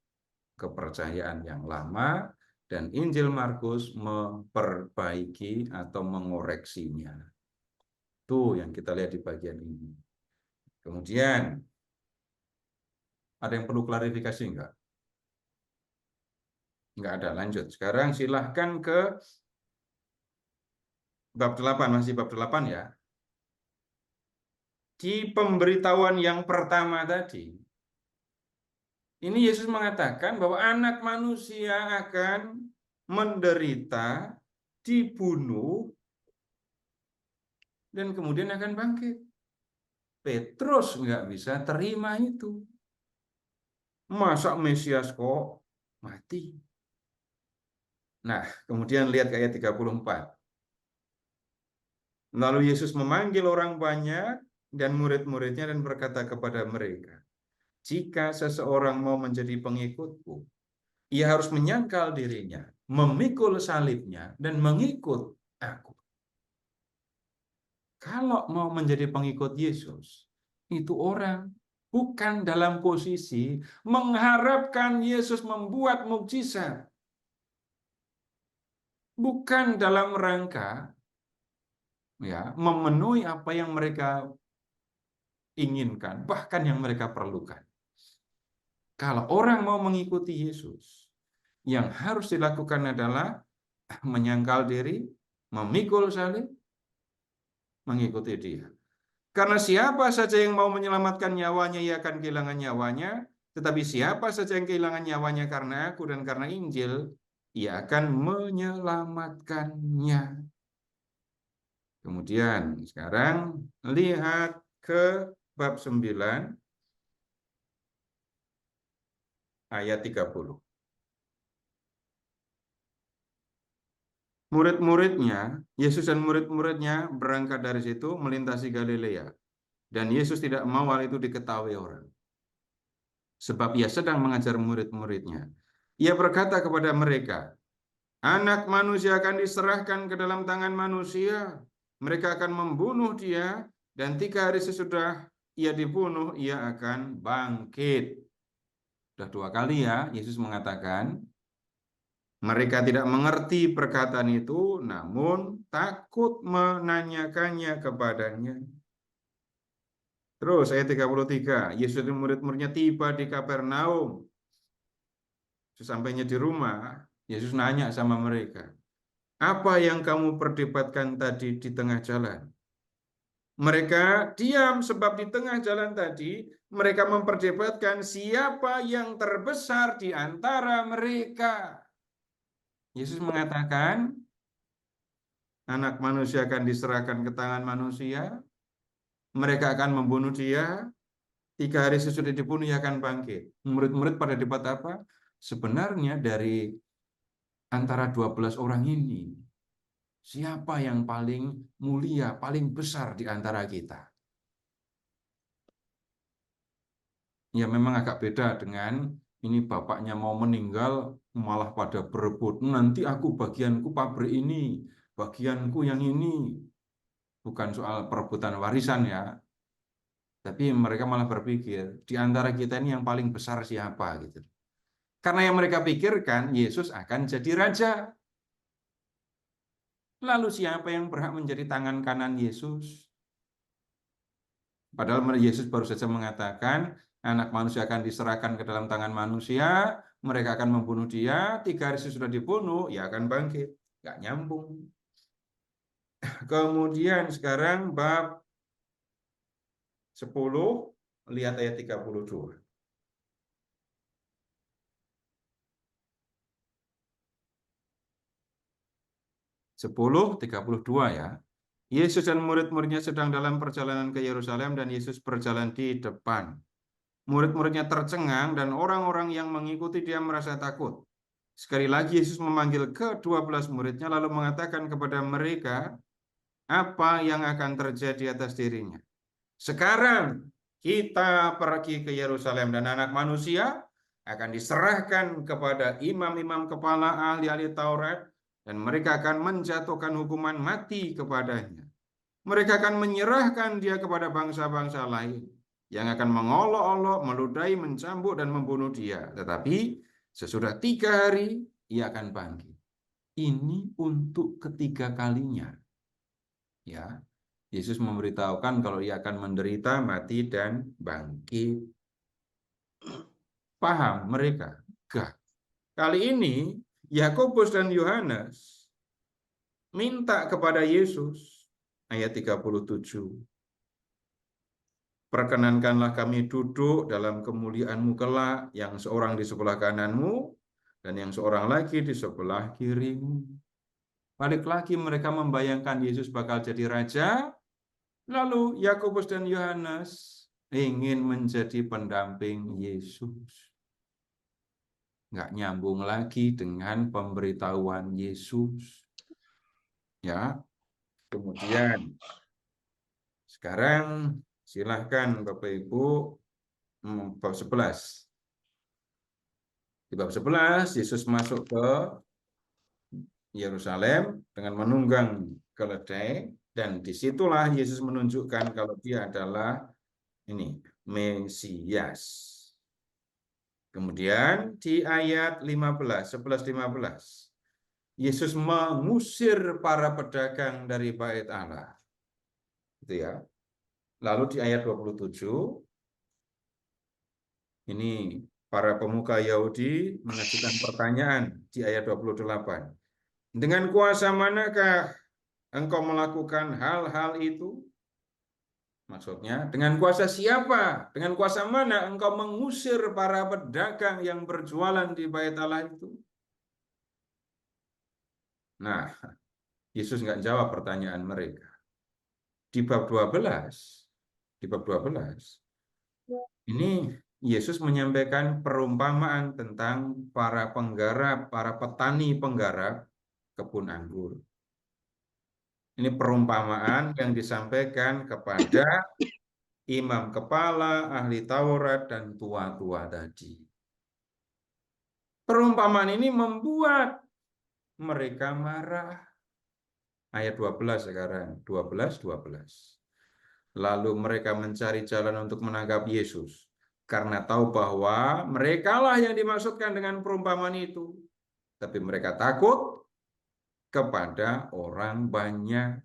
kepercayaan yang lama, dan Injil Markus memperbaiki atau mengoreksinya. Itu yang kita lihat di bagian ini. Kemudian, ada yang perlu klarifikasi enggak? Enggak ada, lanjut. Sekarang silahkan ke bab 8, masih bab 8 ya. Di pemberitahuan yang pertama tadi, ini Yesus mengatakan bahwa anak manusia akan menderita, dibunuh, dan kemudian akan bangkit. Petrus nggak bisa terima itu. Masa Mesias kok mati? Nah, kemudian lihat ke ayat 34. Lalu Yesus memanggil orang banyak dan murid-muridnya dan berkata kepada mereka, jika seseorang mau menjadi pengikutku, ia harus menyangkal dirinya, memikul salibnya, dan mengikut aku. Kalau mau menjadi pengikut Yesus, itu orang bukan dalam posisi mengharapkan Yesus membuat mukjizat. Bukan dalam rangka memenuhi apa yang mereka inginkan, bahkan yang mereka perlukan. Kalau orang mau mengikuti Yesus, yang harus dilakukan adalah menyangkal diri, memikul salib, mengikuti dia. Karena siapa saja yang mau menyelamatkan nyawanya, ia akan kehilangan nyawanya. Tetapi siapa saja yang kehilangan nyawanya karena aku dan karena Injil, ia akan menyelamatkannya. Kemudian sekarang lihat ke bab 9 ayat 30. Murid-muridnya, Yesus dan murid-muridnya berangkat dari situ melintasi Galilea. Dan Yesus tidak mau hal itu diketahui orang. Sebab ia sedang mengajar murid-muridnya. Ia berkata kepada mereka, Anak manusia akan diserahkan ke dalam tangan manusia. Mereka akan membunuh dia, dan 3 hari sesudah ia dibunuh, ia akan bangkit. Sudah 2 kali ya, Yesus mengatakan, mereka tidak mengerti perkataan itu, namun takut menanyakannya kepadanya. Terus ayat 33, Yesus dan murid-muridnya tiba di Kapernaum. Sesampainya di rumah, Yesus nanya sama mereka, apa yang kamu perdebatkan tadi di tengah jalan? Mereka diam sebab di tengah jalan tadi, mereka memperdebatkan siapa yang terbesar di antara mereka. Yesus mengatakan, anak manusia akan diserahkan ke tangan manusia, mereka akan membunuh dia, 3 hari sesudah dibunuh ia akan bangkit. Murid-murid pada debat apa? Sebenarnya dari antara 12 orang ini, siapa yang paling mulia, paling besar di antara kita? Ya memang agak beda dengan ini bapaknya mau meninggal malah pada berebut. Nanti aku bagianku pabrik ini, bagianku yang ini. Bukan soal perebutan warisan ya. Tapi mereka malah berpikir di antara kita ini yang paling besar siapa gitu. Karena yang mereka pikirkan Yesus akan jadi raja. Lalu siapa yang berhak menjadi tangan kanan Yesus? Padahal Yesus baru saja mengatakan anak manusia akan diserahkan ke dalam tangan manusia, mereka akan membunuh dia, 3 hari sesudah dibunuh, ia akan bangkit. Nggak nyambung. Kemudian sekarang bab 10, lihat ayat 32. Sepuluh 32 ya. Yesus dan murid-muridnya sedang dalam perjalanan ke Yerusalem dan Yesus berjalan di depan. Murid-muridnya tercengang dan orang-orang yang mengikuti dia merasa takut. Sekali lagi Yesus memanggil ke-12 muridnya lalu mengatakan kepada mereka apa yang akan terjadi atas dirinya. Sekarang kita pergi ke Yerusalem dan anak manusia akan diserahkan kepada imam-imam kepala ahli-ahli Taurat dan mereka akan menjatuhkan hukuman mati kepadanya. Mereka akan menyerahkan dia kepada bangsa-bangsa lain yang akan mengolok-olok, meludahi, mencambuk, dan membunuh dia. Tetapi sesudah 3 hari, ia akan bangkit. Ini untuk ketiga kalinya. Ya, Yesus memberitahukan kalau ia akan menderita, mati, dan bangkit. Paham mereka? Gak. Kali ini, Yakobus dan Yohanes minta kepada Yesus, ayat 37. Perkenankanlah kami duduk dalam kemuliaan-Mu kelak, yang seorang di sebelah kanan-Mu, dan yang seorang lagi di sebelah kiri-Mu. Balik lagi mereka membayangkan Yesus bakal jadi raja, Lalu Yakobus dan Yohanes ingin menjadi pendamping Yesus. Nggak nyambung lagi dengan pemberitahuan Yesus. Ya, kemudian sekarang silahkan Bapak Ibu bab 11. Di bab 11 Yesus masuk ke Yerusalem dengan menunggang keledai, dan disitulah Yesus menunjukkan kalau dia adalah ini Mesias. Kemudian di ayat 15, 11-15, Yesus mengusir para pedagang dari bait Allah. Gitu ya. Lalu di ayat 27, ini para pemuka Yahudi mengajukan pertanyaan di ayat 28. Dengan kuasa manakah engkau melakukan hal-hal itu? Maksudnya, dengan kuasa siapa? Dengan kuasa mana engkau mengusir para pedagang yang berjualan di bait Allah itu? Nah, Yesus nggak jawab pertanyaan mereka. Di bab 12, ini Yesus menyampaikan perumpamaan tentang para penggarap, para petani penggarap kebun anggur. Ini perumpamaan yang disampaikan kepada imam kepala, ahli Taurat, dan tua-tua tadi. Perumpamaan ini membuat mereka marah. Ayat 12 sekarang, 12. Lalu mereka mencari jalan untuk menangkap Yesus, karena tahu bahwa merekalah yang dimaksudkan dengan perumpamaan itu. Tapi mereka takut kepada orang banyak.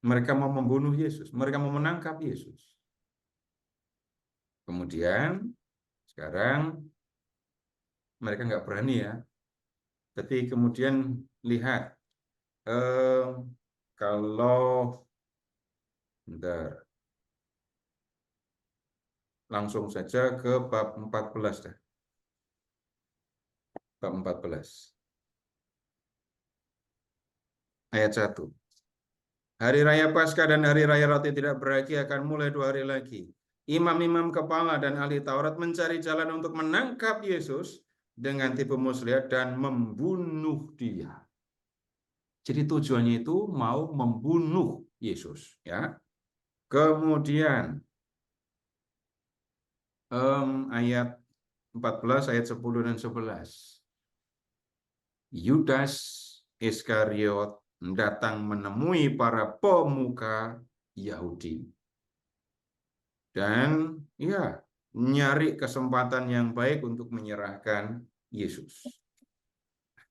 Mereka mau membunuh Yesus, mereka mau menangkap Yesus. Kemudian sekarang mereka nggak berani ya. Tapi kemudian lihat, kalau bentar, langsung saja ke bab 14 dah. Bab 14. Ayat 1. Hari Raya Paskah dan Hari Raya Roti Tidak Beragi akan mulai 2 hari lagi. Imam-imam kepala dan ahli Taurat mencari jalan untuk menangkap Yesus dengan tipu muslihat dan membunuh dia. Jadi tujuannya itu mau membunuh Yesus, ya. Kemudian ayat 14, ayat 10 dan 11. Yudas Iskariot datang menemui para pemuka Yahudi. Dan ya, nyari kesempatan yang baik untuk menyerahkan Yesus.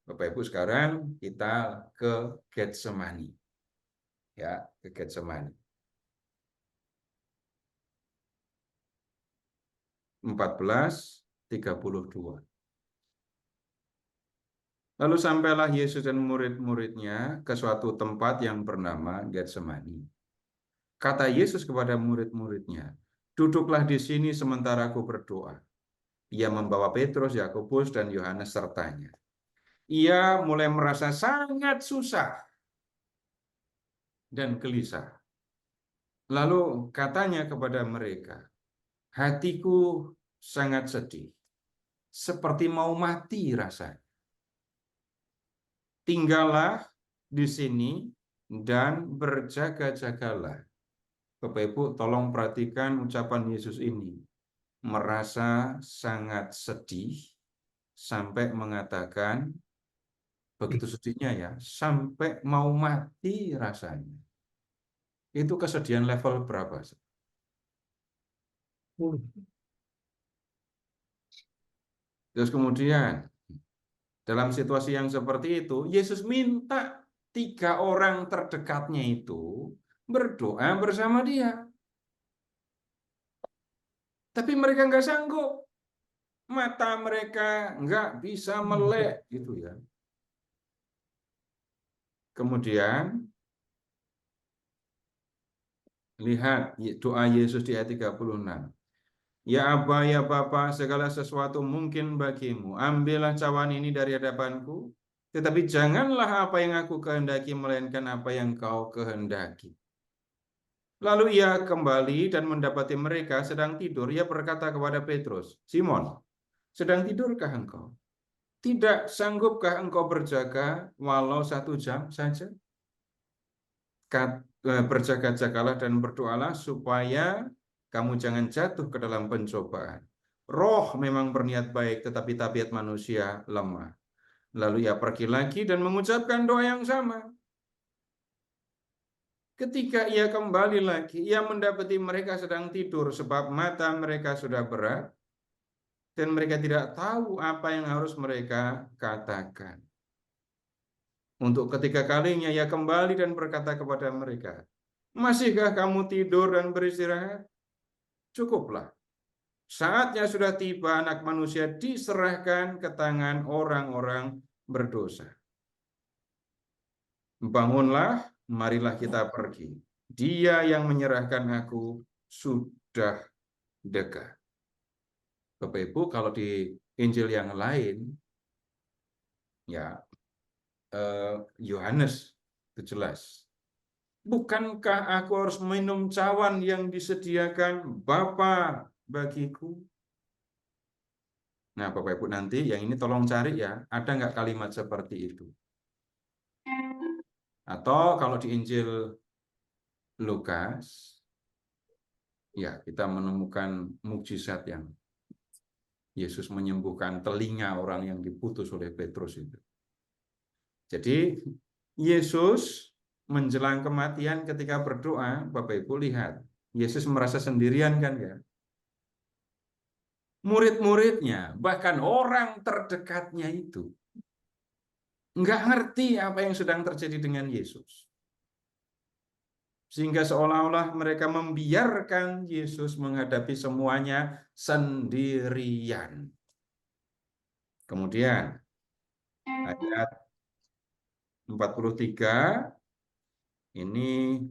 Bapak Ibu, sekarang kita ke Getsemani. Ya, ke Getsemani. 14:32. Lalu sampailah Yesus dan murid-muridnya ke suatu tempat yang bernama Getsemani. Kata Yesus kepada murid-muridnya, "Duduklah di sini sementara aku berdoa." Ia membawa Petrus, Yakobus, dan Yohanes sertanya. Ia mulai merasa sangat susah dan gelisah. Lalu katanya kepada mereka, "Hatiku sangat sedih, seperti mau mati rasanya. Tinggallah di sini dan berjaga-jagalah." Bapak Ibu, tolong perhatikan ucapan Yesus ini. Merasa sangat sedih sampai mengatakan, begitu sedihnya ya, sampai mau mati rasanya. Itu kesedihan level berapa? Terus kemudian, dalam situasi yang seperti itu, Yesus minta 3 orang terdekatnya itu berdoa bersama dia. Tapi mereka nggak sanggup. Mata mereka nggak bisa melek, gitu ya. Kemudian, lihat doa Yesus di ayat 36. Ya Aba, ya Bapa, segala sesuatu mungkin bagimu. Ambillah cawan ini dari hadapanku. Tetapi janganlah apa yang aku kehendaki, melainkan apa yang kau kehendaki. Lalu ia kembali dan mendapati mereka sedang tidur. Ia berkata kepada Petrus, Simon, sedang tidurkah engkau? Tidak sanggupkah engkau berjaga walau 1 jam saja? Berjaga-jagalah dan berdoalah supaya kamu jangan jatuh ke dalam pencobaan. Roh memang berniat baik, tetapi tabiat manusia lemah. Lalu ia pergi lagi dan mengucapkan doa yang sama. Ketika ia kembali lagi, ia mendapati mereka sedang tidur sebab mata mereka sudah berat dan mereka tidak tahu apa yang harus mereka katakan. Untuk ketiga kalinya ia kembali dan berkata kepada mereka, masihkah kamu tidur dan beristirahat? Cukuplah. Saatnya sudah tiba Anak Manusia diserahkan ke tangan orang-orang berdosa. Bangunlah, marilah kita pergi. Dia yang menyerahkan aku sudah dekat. Bapak Ibu, kalau di Injil yang lain, ya Yohanes itu jelas. Bukankah aku harus minum cawan yang disediakan Bapa bagiku? Nah, Bapak Ibu nanti yang ini tolong cari ya, ada nggak kalimat seperti itu? Atau kalau di Injil Lukas, ya kita menemukan mukjizat yang Yesus menyembuhkan telinga orang yang diputus oleh Petrus itu. Jadi Yesus menjelang kematian ketika berdoa, Bapak Ibu lihat, Yesus merasa sendirian kan ya? Murid-muridnya, bahkan orang terdekatnya itu nggak ngerti apa yang sedang terjadi dengan Yesus. Sehingga seolah-olah mereka membiarkan Yesus menghadapi semuanya sendirian. Kemudian ayat 43, ini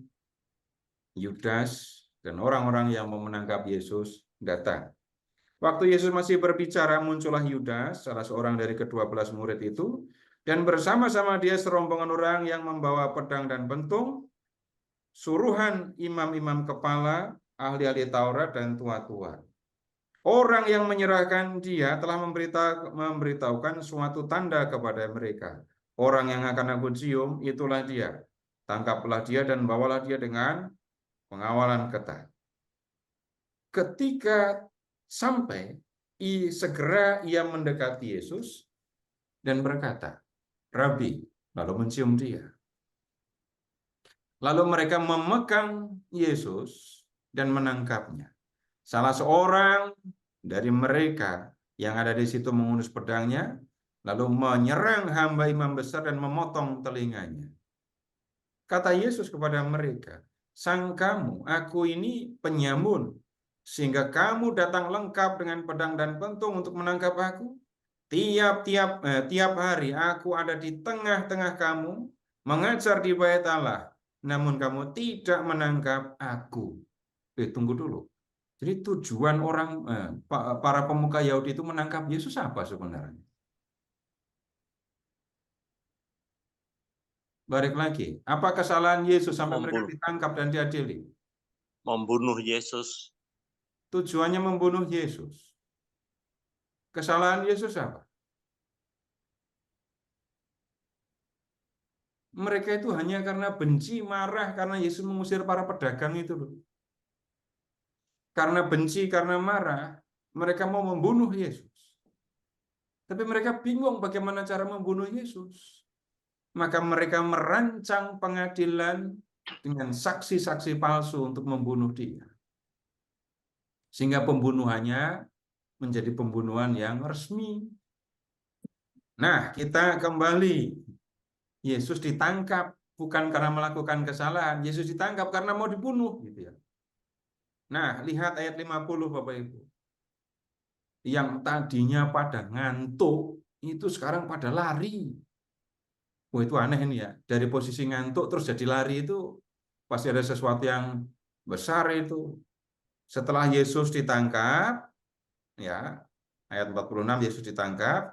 Yudas dan orang-orang yang mau menangkap Yesus datang. Waktu Yesus masih berbicara, muncullah Yudas, salah seorang dari ke-12 murid itu, dan bersama-sama dia serombongan orang yang membawa pedang dan bentung, suruhan imam-imam kepala, ahli-ahli Taurat, dan tua-tua. Orang yang menyerahkan dia telah memberitahukan suatu tanda kepada mereka. Orang yang akan aku cium, itulah dia. Tangkaplah dia dan bawalah dia dengan pengawalan ketat. Ketika sampai, segera ia mendekati Yesus dan berkata, Rabi, lalu mencium dia. Lalu mereka memegang Yesus dan menangkapnya. Salah seorang dari mereka yang ada di situ menghunus pedangnya, lalu menyerang hamba imam besar dan memotong telinganya. Kata Yesus kepada mereka, sangkamu aku ini penyamun, sehingga kamu datang lengkap dengan pedang dan pentung untuk menangkap aku? Tiap hari aku ada di tengah-tengah kamu, mengajar di bait Allah, namun kamu tidak menangkap aku. Tunggu dulu. Jadi tujuan para pemuka Yahudi itu menangkap Yesus apa sebenarnya? Balik lagi, apa kesalahan Yesus sampai mereka ditangkap dan diadili? Membunuh Yesus. Tujuannya membunuh Yesus. Kesalahan Yesus apa? Mereka itu hanya karena benci, marah karena Yesus mengusir para pedagang itu loh. Karena benci, karena marah, mereka mau membunuh Yesus. Tapi mereka bingung bagaimana cara membunuh Yesus. Maka mereka merancang pengadilan dengan saksi-saksi palsu untuk membunuh dia. Sehingga pembunuhannya menjadi pembunuhan yang resmi. Nah, kita kembali. Yesus ditangkap bukan karena melakukan kesalahan. Yesus ditangkap karena mau dibunuh. Gitu ya. Nah, lihat ayat 50 Bapak Ibu. Yang tadinya pada ngantuk, itu sekarang pada lari. Wah, itu aneh ini ya. Dari posisi ngantuk terus jadi lari itu pasti ada sesuatu yang besar itu. Setelah Yesus ditangkap, ya, ayat 46 Yesus ditangkap,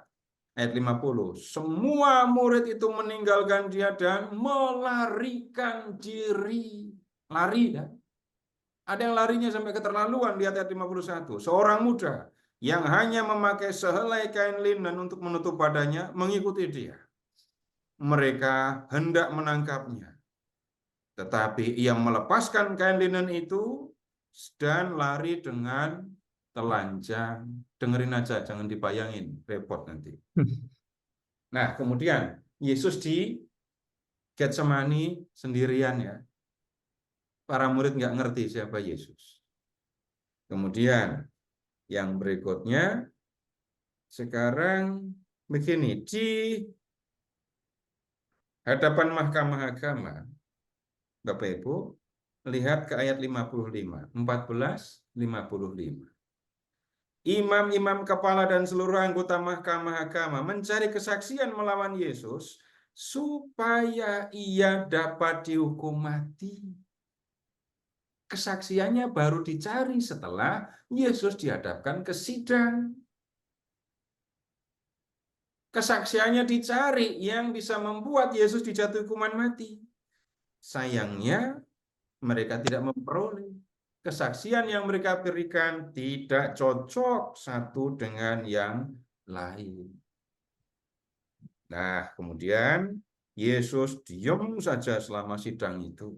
Ayat 50. Semua murid itu meninggalkan dia dan melarikan diri. Lari, ya. Ada yang larinya sampai keterlaluan. Lihat ayat 51. Seorang muda yang hanya memakai sehelai kain linen untuk menutup badannya mengikuti dia. Mereka hendak menangkapnya. Tetapi ia melepaskan kain linen itu dan lari dengan telanjang. Dengerin aja, jangan dibayangin, repot nanti. Nah, kemudian Yesus di Getsemani sendirian, ya. Para murid nggak ngerti siapa Yesus. Kemudian yang berikutnya, sekarang begini, di hadapan mahkamah agama, Bapak Ibu, lihat ke ayat 55, 14-55. Imam-imam kepala dan seluruh anggota mahkamah agama mencari kesaksian melawan Yesus supaya ia dapat dihukum mati. Kesaksiannya baru dicari setelah Yesus dihadapkan ke sidang. Kesaksiannya dicari yang bisa membuat Yesus dijatuhi hukuman mati. Sayangnya mereka tidak memperoleh. Kesaksian yang mereka berikan tidak cocok satu dengan yang lain. Nah, kemudian Yesus diam saja selama sidang itu.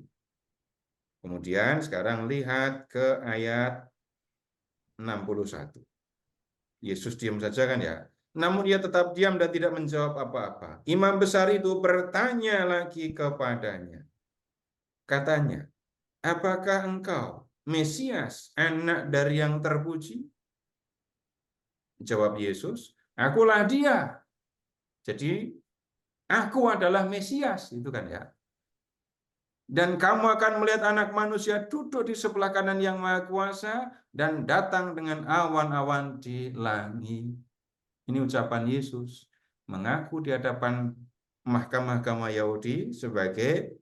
Kemudian sekarang lihat ke ayat 61. Yesus diam saja kan, ya. Namun ia tetap diam dan tidak menjawab apa-apa. Imam besar itu bertanya lagi kepadanya. Katanya, apakah engkau Mesias, anak dari yang terpuji? Jawab Yesus, akulah dia. Jadi, aku adalah Mesias, itu kan, ya. Dan kamu akan melihat anak manusia duduk di sebelah kanan yang Maha Kuasa dan datang dengan awan-awan di langit. Ini ucapan Yesus mengaku di hadapan mahkamah agama Yahudi sebagai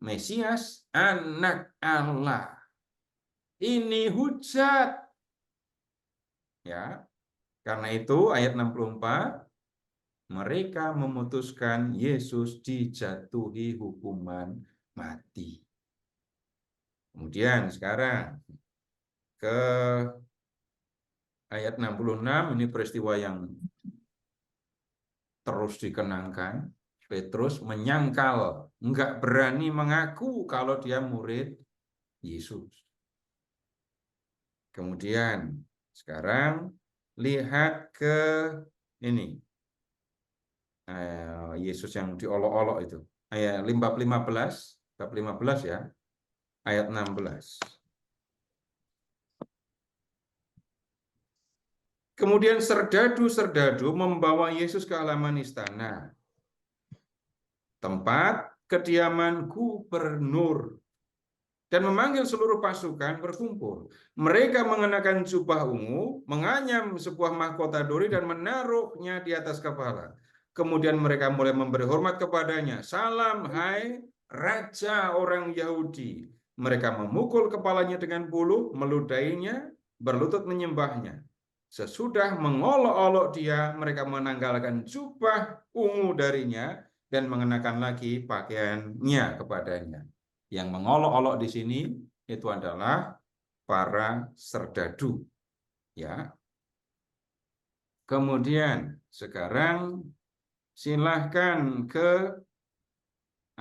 Mesias, anak Allah. Ini hujat. Ya. Karena itu ayat 64, mereka memutuskan Yesus dijatuhi hukuman mati. Kemudian sekarang ke ayat 66, ini peristiwa yang terus dikenangkan. Petrus menyangkal, enggak berani mengaku kalau dia murid Yesus. Kemudian sekarang lihat ke ini. Yesus yang diolok-olok itu. Ayat 15, bab 15 ya. Ayat 16. Kemudian serdadu-serdadu membawa Yesus ke halaman istana, tempat kediaman gubernur, dan memanggil seluruh pasukan berkumpul. Mereka mengenakan jubah ungu, menganyam sebuah mahkota duri dan menaruhnya di atas kepala. Kemudian mereka mulai memberi hormat kepadanya. Salam, hai Raja orang Yahudi. Mereka memukul kepalanya dengan buluh, meludainya, berlutut menyembahnya. Sesudah mengolok-olok dia, mereka menanggalkan jubah ungu darinya dan mengenakan lagi pakaiannya kepadanya. Yang mengolok-olok di sini itu adalah para serdadu, ya. Kemudian sekarang silahkan ke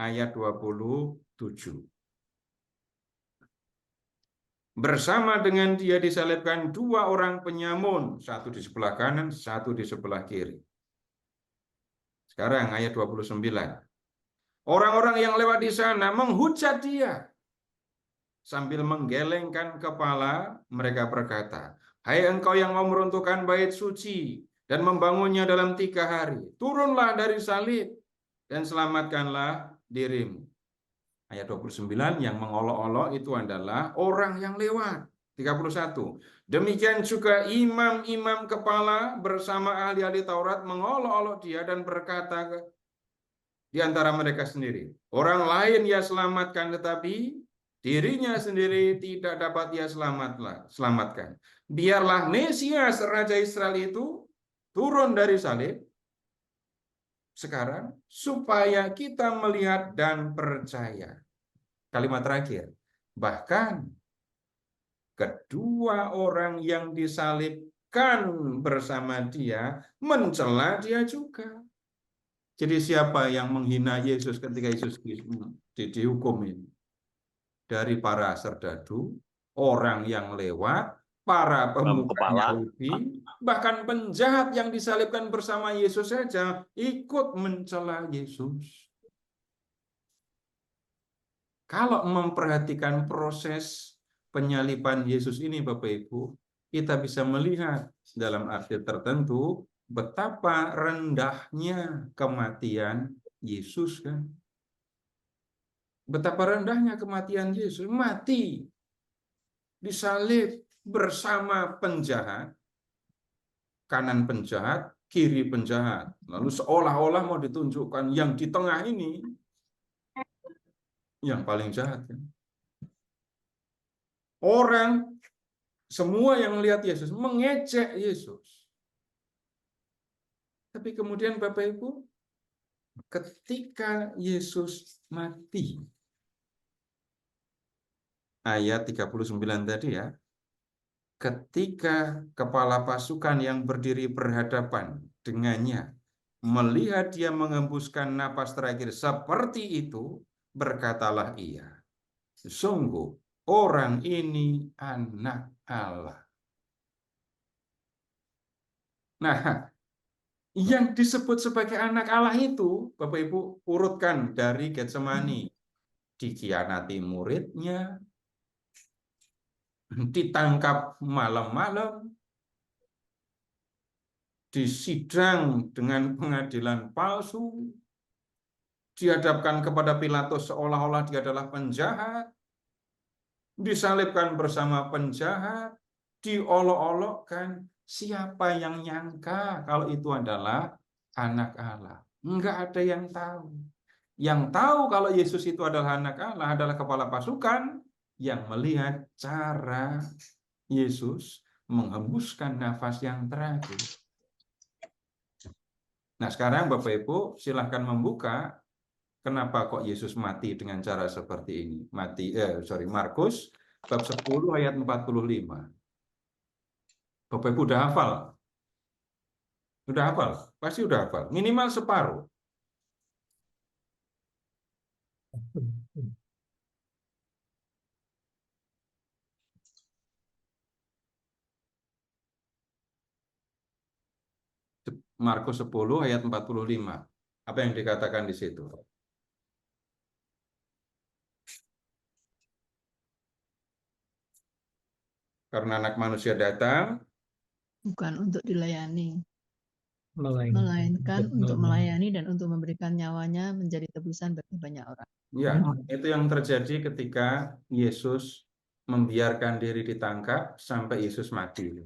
ayat 27. Bersama dengan dia disalibkan dua orang penyamun, satu di sebelah kanan, satu di sebelah kiri. Sekarang ayat 29. Orang-orang yang lewat di sana menghujat dia. Sambil menggelengkan kepala, mereka berkata, hai engkau yang mau meruntuhkan bait suci dan membangunnya dalam 3 hari, turunlah dari salib dan selamatkanlah dirimu. Ayat 29 yang mengolok-olok itu adalah orang yang lewat. 31. Demikian juga imam-imam kepala bersama ahli-ahli Taurat mengolok-olok dia dan berkata di antara mereka sendiri, orang lain ia selamatkan, tetapi dirinya sendiri tidak dapat ia selamatkan. Biarlah Mesias Raja Israel itu turun dari salib, sekarang supaya kita melihat dan percaya. Kalimat terakhir. Bahkan kedua orang yang disalibkan bersama dia mencela dia juga. Jadi siapa yang menghina Yesus ketika Yesus dihukum ini? Dari para serdadu, orang yang lewat, para pemuka Yahudi, bahkan penjahat yang disalibkan bersama Yesus saja ikut mencela Yesus. Kalau memperhatikan proses penyaliban Yesus ini, Bapak Ibu, kita bisa melihat dalam arti tertentu betapa rendahnya kematian Yesus, kan? Betapa rendahnya kematian Yesus, mati disalib bersama penjahat, kanan penjahat, kiri penjahat. Lalu seolah-olah mau ditunjukkan yang di tengah ini yang paling jahat, kan? Orang semua yang melihat Yesus mengejek Yesus. Tapi kemudian Bapak Ibu, ketika Yesus mati, ayat 39 tadi ya, ketika kepala pasukan yang berdiri berhadapan dengannya melihat dia mengembuskan napas terakhir seperti itu, berkatalah ia, sungguh orang ini anak Allah. Nah, yang disebut sebagai anak Allah itu, Bapak Ibu, urutkan dari Getsemani. Dikhianati muridnya, ditangkap malam-malam, disidang dengan pengadilan palsu, dihadapkan kepada Pilatus seolah-olah dia adalah penjahat, disalibkan bersama penjahat, diolok-olokkan. Siapa yang nyangka kalau itu adalah anak Allah? Enggak ada yang tahu. Yang tahu kalau Yesus itu adalah anak Allah adalah kepala pasukan yang melihat cara Yesus menghembuskan nafas yang terakhir. Nah, sekarang Bapak Ibu silahkan membuka kenapa kok Yesus mati dengan cara seperti ini. Markus bab 10 ayat 45. Bapak Ibu udah hafal? Udah hafal? Pasti udah hafal. Minimal separuh. Markus 10 ayat 45. Apa yang dikatakan di situ? Karena anak manusia datang bukan untuk dilayani, Melainkan melainkan untuk melayani dan untuk memberikan nyawanya menjadi tebusan bagi banyak orang. Ya, itu yang terjadi ketika Yesus membiarkan diri ditangkap sampai Yesus mati.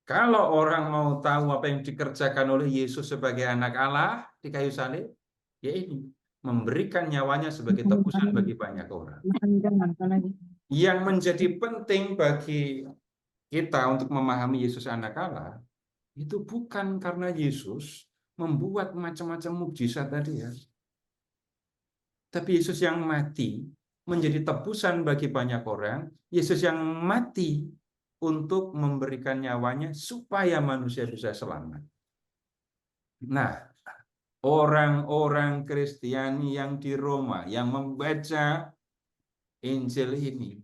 Kalau orang mau tahu apa yang dikerjakan oleh Yesus sebagai anak Allah di kayu salib, ya ini, memberikan nyawanya sebagai tebusan bagi banyak orang. Yang menjadi penting bagi kita untuk memahami Yesus anak Allah, itu bukan karena Yesus membuat macam-macam mukjizat tadi ya. Tapi Yesus yang mati menjadi tebusan bagi banyak orang. Yesus yang mati untuk memberikan nyawanya supaya manusia bisa selamat. Nah, orang-orang Kristiani yang di Roma yang membaca Injil ini,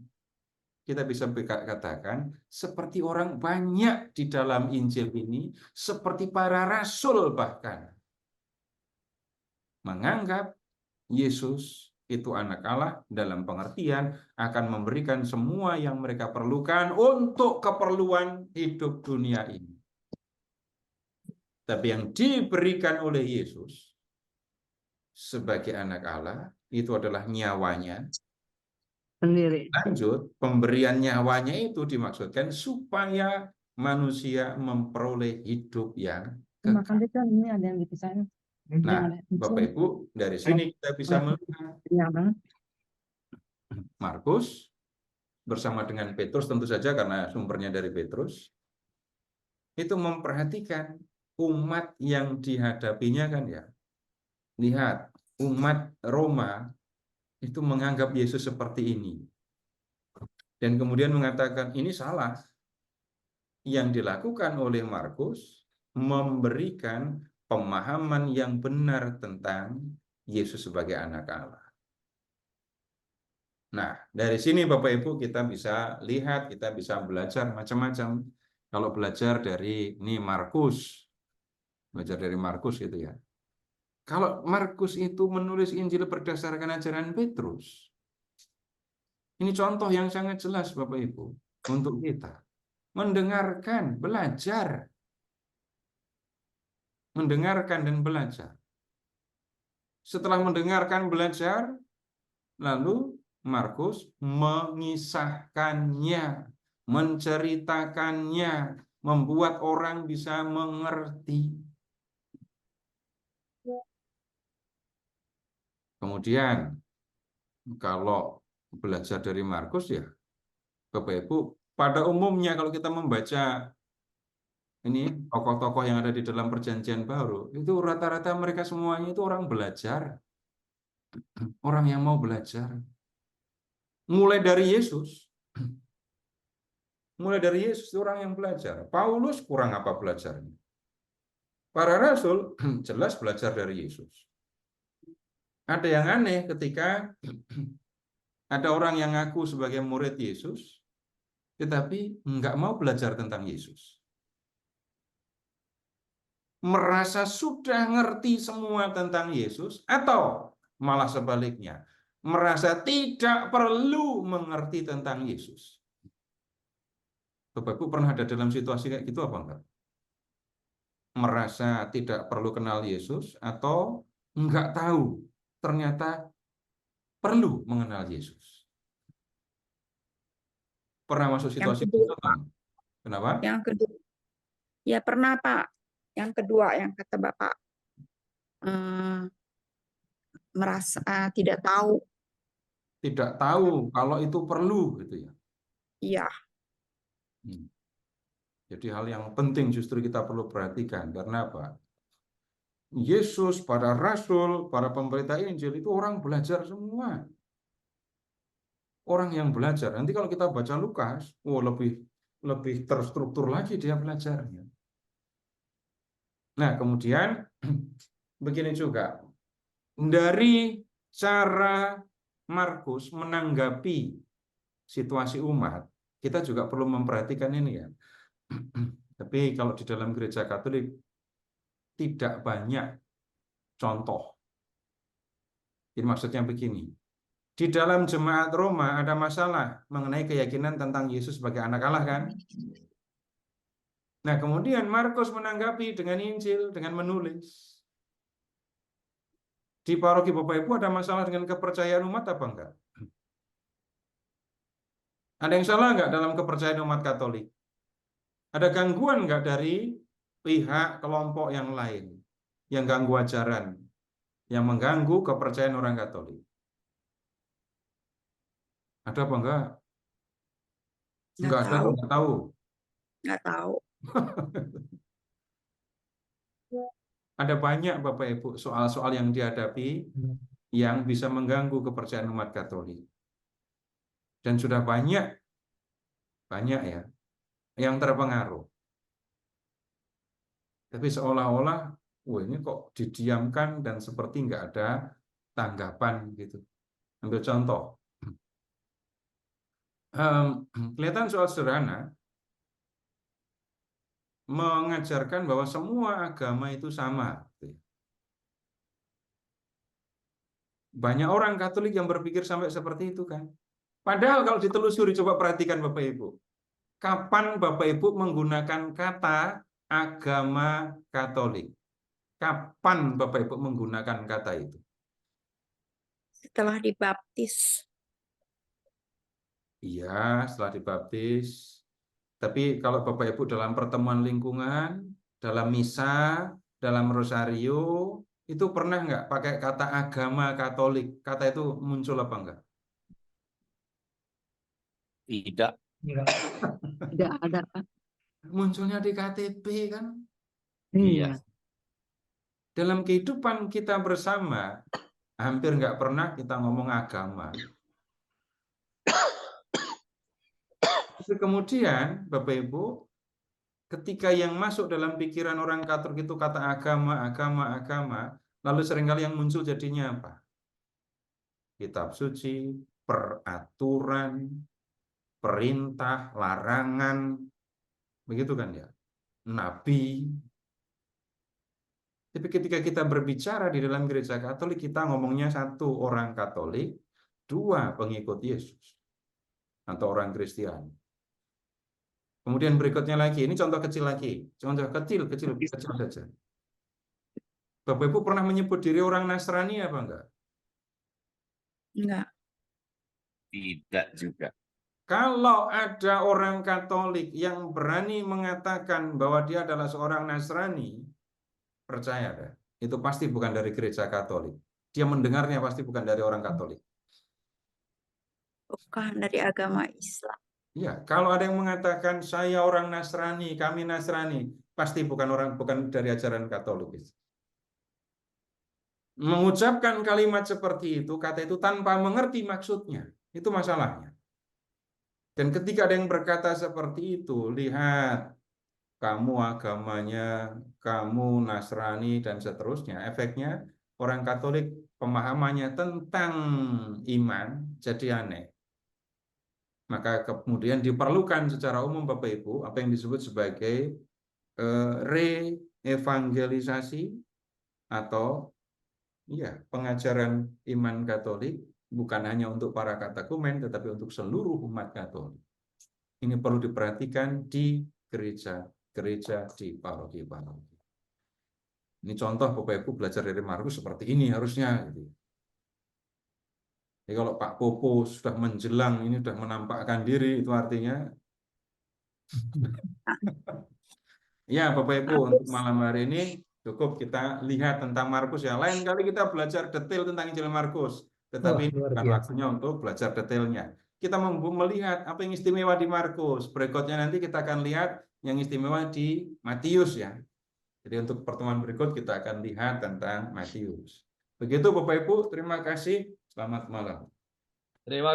kita bisa katakan seperti orang banyak di dalam Injil ini, seperti para rasul bahkan menganggap Yesus itu anak Allah dalam pengertian akan memberikan semua yang mereka perlukan untuk keperluan hidup dunia ini. Tapi yang diberikan oleh Yesus sebagai anak Allah itu adalah nyawanya sendiri. Lanjut, pemberian nyawanya itu dimaksudkan supaya manusia memperoleh hidup yang kekal. Ini ada yang dipisahin. Nah, Bapak Ibu, dari sini kita bisa melihat Markus bersama dengan Petrus, tentu saja karena sumbernya dari Petrus, itu memperhatikan umat yang dihadapinya kan ya. Lihat, umat Roma itu menganggap Yesus seperti ini. Dan kemudian mengatakan ini salah. Yang dilakukan oleh Markus memberikan pemahaman yang benar tentang Yesus sebagai anak Allah. Nah, dari sini Bapak Ibu kita bisa lihat, kita bisa belajar macam-macam. Kalau belajar dari ini Markus, belajar dari Markus itu ya. Kalau Markus itu menulis Injil berdasarkan ajaran Petrus, ini contoh yang sangat jelas Bapak Ibu untuk kita. Mendengarkan, belajar. Mendengarkan dan belajar. Setelah mendengarkan, belajar, lalu Markus mengisahkannya, menceritakannya, membuat orang bisa mengerti. Kemudian, kalau belajar dari Markus ya, Bapak Ibu, pada umumnya kalau kita membaca ini tokoh-tokoh yang ada di dalam Perjanjian Baru, itu rata-rata mereka semuanya itu orang belajar, orang yang mau belajar. Mulai dari Yesus, orang yang belajar. Paulus kurang apa belajarnya? Para rasul jelas belajar dari Yesus. Ada yang aneh ketika ada orang yang ngaku sebagai murid Yesus, tetapi nggak mau belajar tentang Yesus. Merasa sudah ngerti semua tentang Yesus, atau malah sebaliknya, merasa tidak perlu mengerti tentang Yesus. Bapak Ibu pernah ada dalam situasi kayak gitu apa enggak? Merasa tidak perlu kenal Yesus atau enggak tahu ternyata perlu mengenal Yesus. Pernah masuk situasi itu apa? Kenapa? Yang kedua, ya pernah Pak. Yang kedua yang kata Bapak, merasa tidak tahu. Tidak tahu kalau itu perlu gitu ya. Iya. Jadi hal yang penting justru kita perlu perhatikan. Karena apa? Yesus, para rasul, para pemberita Injil itu orang belajar semua. Orang yang belajar. Nanti kalau kita baca Lukas, lebih terstruktur lagi dia belajarnya. Nah, kemudian begini juga. Dari cara Markus menanggapi situasi umat, kita juga perlu memperhatikan ini ya. Tapi kalau di dalam gereja Katolik tidak banyak contoh. Ini maksudnya begini. Di dalam jemaat Roma ada masalah mengenai keyakinan tentang Yesus sebagai anak Allah kan? Nah, kemudian Markus menanggapi dengan Injil, dengan menulis. Di paroki Bapak Ibu ada masalah dengan kepercayaan umat apa enggak? Ada yang salah enggak dalam kepercayaan umat Katolik? Ada gangguan enggak dari pihak kelompok yang lain yang ganggu ajaran, yang mengganggu kepercayaan orang Katolik? Ada apa enggak? Enggak ada, enggak tahu. Enggak tahu. Ada banyak Bapak Ibu soal-soal yang dihadapi yang bisa mengganggu kepercayaan umat Katolik. Dan sudah banyak ya yang terpengaruh. Tapi seolah-olah, wah ini kok didiamkan dan seperti nggak ada tanggapan gitu. Ambil contoh, kelihatan soal sederhana, mengajarkan bahwa semua agama itu sama. Banyak orang Katolik yang berpikir sampai seperti itu kan. Padahal kalau ditelusuri, coba perhatikan Bapak Ibu. Kapan Bapak Ibu menggunakan kata agama Katolik? Kapan Bapak Ibu menggunakan kata itu? Setelah dibaptis. Iya, setelah dibaptis. Tapi kalau Bapak Ibu dalam pertemuan lingkungan, dalam misa, dalam rosario, itu pernah nggak pakai kata agama Katolik? Kata itu muncul apa enggak? Tidak. Tidak ada kan? Munculnya di KTP kan? Iya. Dalam kehidupan kita bersama, hampir nggak pernah kita ngomong agama. Tapi kemudian, Bapak Ibu, ketika yang masuk dalam pikiran orang Katolik itu kata agama, lalu seringkali yang muncul jadinya apa? Kitab suci, peraturan, perintah, larangan, begitu kan ya? Nabi. Tapi ketika kita berbicara di dalam gereja Katolik, kita ngomongnya satu, orang Katolik, dua, pengikut Yesus atau orang Kristiani. Kemudian berikutnya lagi, ini contoh kecil lagi, contoh kecil saja. Bapak Ibu pernah menyebut diri orang Nasrani apa enggak? Enggak. Tidak juga. Kalau ada orang Katolik yang berani mengatakan bahwa dia adalah seorang Nasrani, percaya deh, itu pasti bukan dari gereja Katolik. Dia mendengarnya pasti bukan dari orang Katolik. Bukan dari agama Islam. Ya, kalau ada yang mengatakan saya orang Nasrani, kami Nasrani, pasti bukan dari ajaran Katolik. Mengucapkan kalimat seperti itu, kata itu tanpa mengerti maksudnya, itu masalahnya. Dan ketika ada yang berkata seperti itu, lihat, kamu agamanya, kamu Nasrani, dan seterusnya, efeknya orang Katolik pemahamannya tentang iman jadi aneh. Maka kemudian diperlukan secara umum Bapak Ibu apa yang disebut sebagai re-evangelisasi atau pengajaran iman Katolik bukan hanya untuk para katekumen tetapi untuk seluruh umat Katolik. Ini perlu diperhatikan di gereja di paroki-paroki. Ini contoh Bapak Ibu belajar dari Markus seperti ini harusnya. Jadi kalau Pak Popo sudah menjelang, ini sudah menampakkan diri, itu artinya ya Bapak Ibu, untuk malam hari ini cukup kita lihat tentang Markus ya. Lain kali kita belajar detail tentang Injil Markus, tetapi ini bukan waktunya untuk belajar detailnya. Kita melihat apa yang istimewa di Markus. Berikutnya nanti kita akan lihat yang istimewa di Matius ya. Jadi untuk pertemuan berikut kita akan lihat tentang Matius. Begitu Bapak Ibu, terima kasih. Selamat malam. Terima